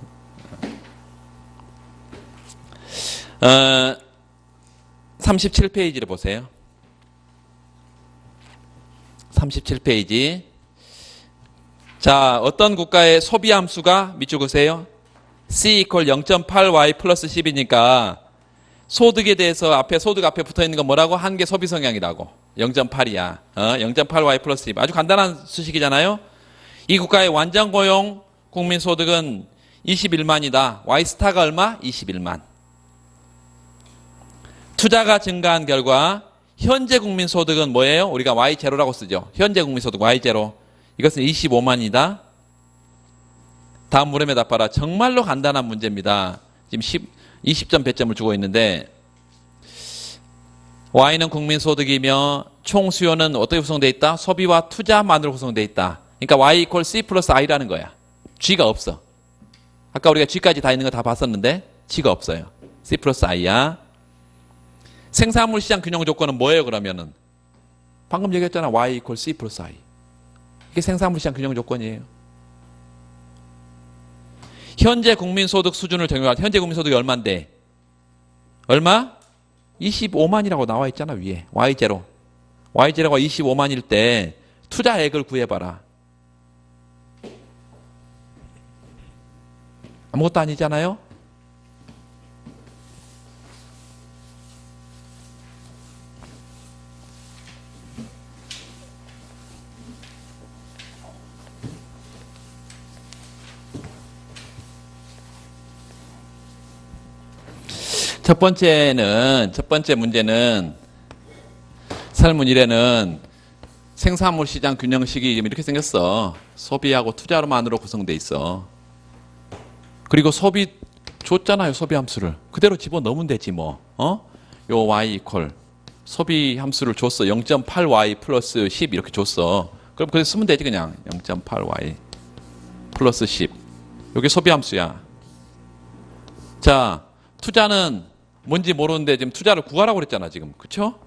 Speaker 1: 37페이지를 보세요. 37페이지. 자, 어떤 국가의 소비 함수가 밑줄 그으세요? C equal 0.8y 플러스 10이니까 소득에 대해서 소득 앞에 붙어 있는 건 뭐라고? 한계 소비 성향이라고. 0.8이야. 0.8y 플러스 10. 아주 간단한 수식이잖아요. 이 국가의 완전 고용 국민 소득은 21만이다. Y 스타가 얼마? 21만. 투자가 증가한 결과 현재 국민 소득은 뭐예요? 우리가 Y0라고 쓰죠. 현재 국민 소득 Y0. 이것은 25만이다. 다음 물음에 답하라. 정말로 간단한 문제입니다. 지금 20점 배점을 주고 있는데 Y는 국민 소득이며 총 수요는 어떻게 구성되어 있다? 소비와 투자만으로 구성되어 있다. 그러니까 Y equal C 플러스 I라는 거야. G가 없어. 아까 우리가 G까지 다 있는 거 다 봤었는데 G가 없어요. C 플러스 I야. 생산물 시장 균형 조건은 뭐예요, 그러면은? 방금 얘기했잖아. Y equal C 플러스 I. 이게 생산물 시장 균형 조건이에요. 현재 국민소득 수준을 적용할 현재 국민소득이 얼마인데? 얼마? 25만이라고 나와 있잖아, 위에. Y0. Y0가 25만일 때 투자액을 구해봐라. 아무것도 아니잖아요? 첫 번째 문제는 설문 1에는 생산물 시장 균형식이 이렇게 생겼어. 소비하고 투자로만으로 구성돼 있어. 그리고 소비 줬잖아요, 소비 함수를. 그대로 집어넣으면 되지 뭐. 요 y 이퀄 소비 함수를 줬어. 0.8y 플러스 10 이렇게 줬어. 그럼 그래서 쓰면 되지 그냥. 0.8y 플러스 10. 요게 소비 함수야. 자, 투자는 뭔지 모르는데 지금 투자를 구하라고 그랬잖아, 지금. 그쵸?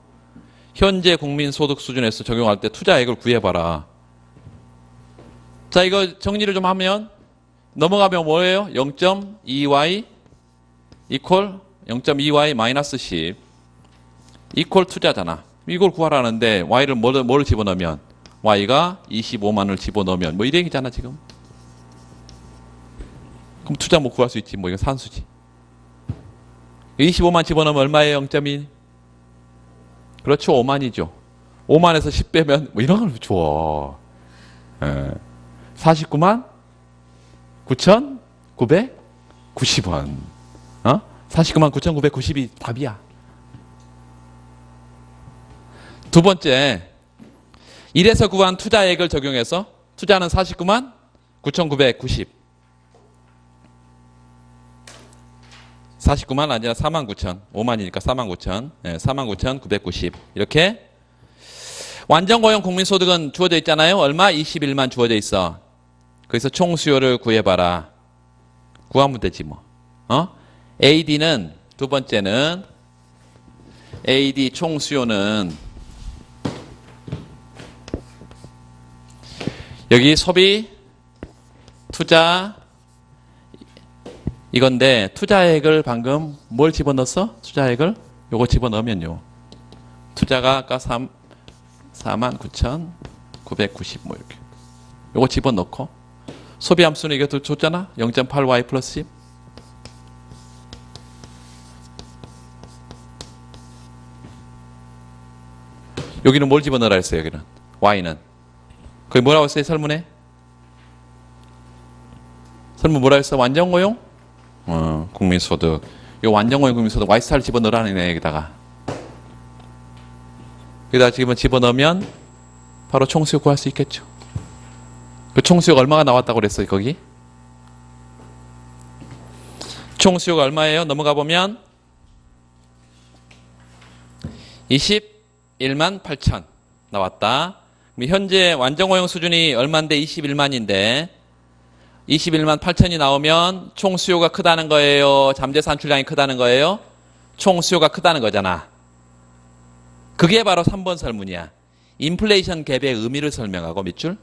Speaker 1: 현재 국민 소득 수준에서 적용할 때 투자액을 구해봐라. 자, 이거 정리를 좀 하면 넘어가면 뭐예요? 0.2y 이퀄 0.2y 마이너스 10 이퀄 투자잖아. 이걸 구하라는데 y를 뭘 집어넣으면 y가 25만을 집어넣으면 뭐 이 얘기잖아 지금. 그럼 투자 뭐 구할 수 있지. 뭐 이건 산수지. 25만 집어넣으면 얼마예요? 0.2. 그렇죠. 5만이죠. 5만에서 10 빼면 뭐 이런 걸 줘. 49만 9,990원. 49만 9,990이 답이야. 두 번째, 1에서 구한 투자액을 적용해서 투자는 49만 9,990. 49만 아니라 49,000. 5만이니까 49,000. 49,990. 이렇게 완전고용 국민소득은 주어져 있잖아요. 얼마? 21만 주어져 있어. 거기서 총 수요를 구해봐라. 구하면 되지 뭐. AD는 두 번째는 AD 총 수요는 여기 소비, 투자 이건데 투자액을 방금 뭘 집어넣었어? 투자액을 요거 집어넣으면요. 투자가 아까 49,990 뭐 이렇게. 요거 집어넣고 소비 함수는 이게 또 줬잖아. 0.8y 플러스 10. 여기는 뭘 집어넣으라 했어요. 여기는 y는. 거기 뭐라고 했어요? 설문에? 설문 뭐라 했어? 완전고용? 국민소득. 요 완전고용 국민소득 Y스타를 집어넣으라는 애 여기다가. 여기다가 지금 집어넣으면 바로 총수요 구할 수 있겠죠. 그 총수요가 얼마가 나왔다고 그랬어요, 거기? 총수요가 얼마예요? 넘어가 보면 21만 8천 나왔다. 현재 완전고용 수준이 얼마인데 21만인데 21만 8천이 나오면 총 수요가 크다는 거예요? 잠재 산출량이 크다는 거예요? 총 수요가 크다는 거잖아. 그게 바로 3번 설문이야. 인플레이션 갭의 의미를 설명하고 밑줄.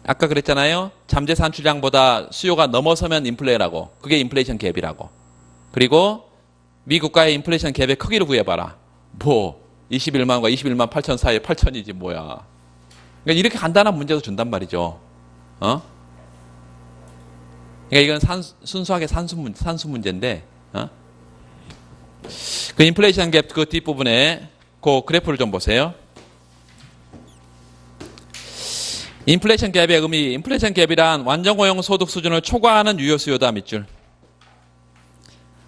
Speaker 1: 아까 그랬잖아요. 잠재 산출량보다 수요가 넘어서면 인플레라고. 그게 인플레이션 갭이라고. 그리고 미 국가의 인플레이션 갭의 크기를 구해봐라. 뭐 21만과 21만 8천 사이에 8천이지 뭐야. 그러니까 이렇게 간단한 문제도 준단 말이죠. 그러니까 이건 순수하게 산수 문제인데, 그 인플레이션 갭 그 뒷부분에 그 그래프를 좀 보세요. 인플레이션 갭의 의미, 인플레이션 갭이란 완전고용 소득 수준을 초과하는 유효 수요다 밑줄.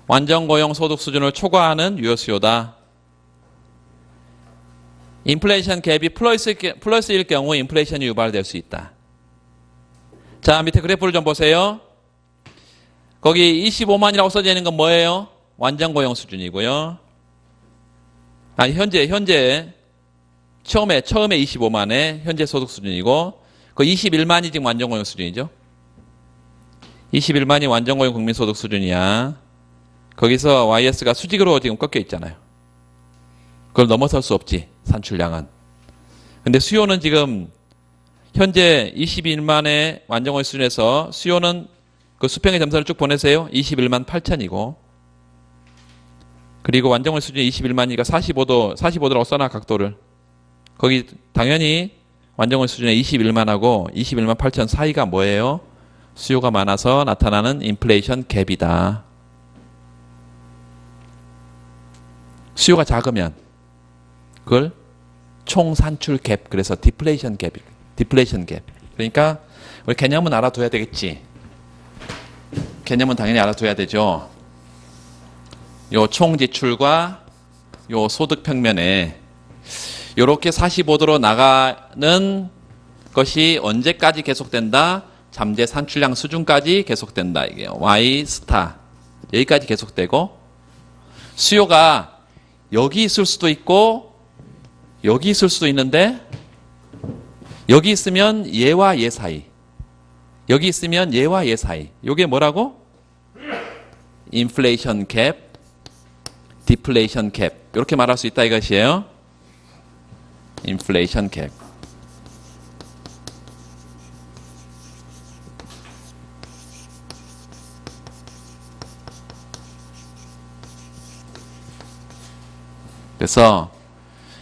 Speaker 1: 완전고용 소득 수준을 초과하는 유효 수요다. 인플레이션 갭이 플러스일 경우 인플레이션이 유발될 수 있다. 자, 밑에 그래프를 좀 보세요. 거기 25만이라고 써져 있는 건 뭐예요? 완전고용 수준이고요. 아니, 현재 처음에 25만에 현재 소득 수준이고, 그 21만이 지금 완전고용 수준이죠. 21만이 완전고용 국민소득 수준이야. 거기서 YS가 수직으로 지금 꺾여 있잖아요. 그걸 넘어설 수 없지, 산출량은. 근데 수요는 지금 현재 21만의 완전고용 수준에서 수요는 그 수평의 점선을 쭉 보내세요. 21만 8천이고. 그리고 완전고용 수준이 21만이니까 45도라고 써놔, 각도를. 거기 당연히 완전고용 수준의 21만하고 21만 8천 사이가 뭐예요? 수요가 많아서 나타나는 인플레이션 갭이다. 수요가 작으면 그걸 총산출 갭, 그래서 디플레이션 갭. 그러니까 우리 개념은 알아둬야 되겠지. 개념은 당연히 알아둬야 되죠. 요 총지출과 요 소득 평면에 요렇게 45도로 나가는 것이 언제까지 계속된다? 잠재 산출량 수준까지 계속된다. 이게 Y 스타 여기까지 계속되고, 수요가 여기 있을 수도 있고 여기 있을 수도 있는데, 여기 있으면 얘와 얘 사이, 여기 있으면 얘와 얘 사이, 요게 뭐라고? 인플레이션 갭, 디플레이션 갭, 이렇게 말할 수 있다 이것이에요. 인플레이션 갭. 그래서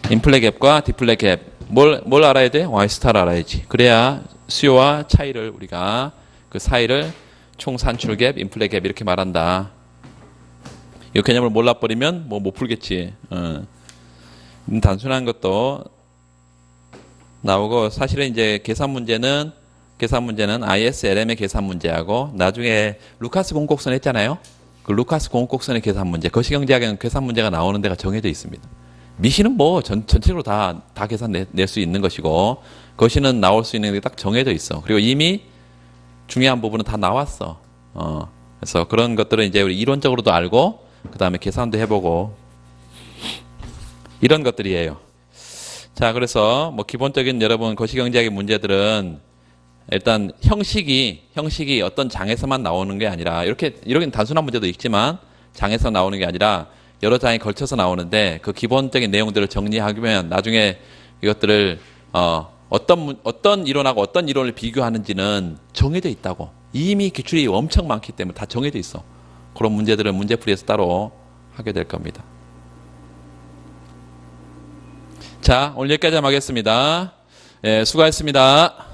Speaker 1: 인플레 갭과 디플레 갭 뭘 알아야 돼? Y 스타를 알아야지. 그래야 수요와 차이를 우리가 그 사이를 총 산출 갭, 인플레 갭 이렇게 말한다. 이 개념을 몰라버리면 뭐 못 풀겠지. 단순한 것도 나오고 사실은 이제 계산 문제는 ISLM의 계산 문제하고 나중에 루카스 공곡선 했잖아요. 그 루카스 공곡선의 계산 문제, 거시경제학에는 계산 문제가 나오는 데가 정해져 있습니다. 미시는 뭐 전체적으로 다 계산 낼 수 있는 것이고 거시는 나올 수 있는 게 딱 정해져 있어. 그리고 이미 중요한 부분은 다 나왔어. 그래서 그런 것들은 이제 우리 이론적으로도 알고 그 다음에 계산도 해보고 이런 것들이에요. 자, 그래서 뭐 기본적인 여러분 거시경제학의 문제들은 일단 형식이 어떤 장에서만 나오는 게 아니라 이렇게 단순한 문제도 있지만 장에서 나오는 게 아니라 여러 장에 걸쳐서 나오는데 그 기본적인 내용들을 정리하면 나중에 이것들을 어떤 이론하고 어떤 이론을 비교하는지는 정해져 있다고. 이미 기출이 엄청 많기 때문에 다 정해져 있어. 그런 문제들은 문제풀이에서 따로 하게 될 겁니다. 자, 오늘 여기까지 하겠습니다. 예, 수고하셨습니다.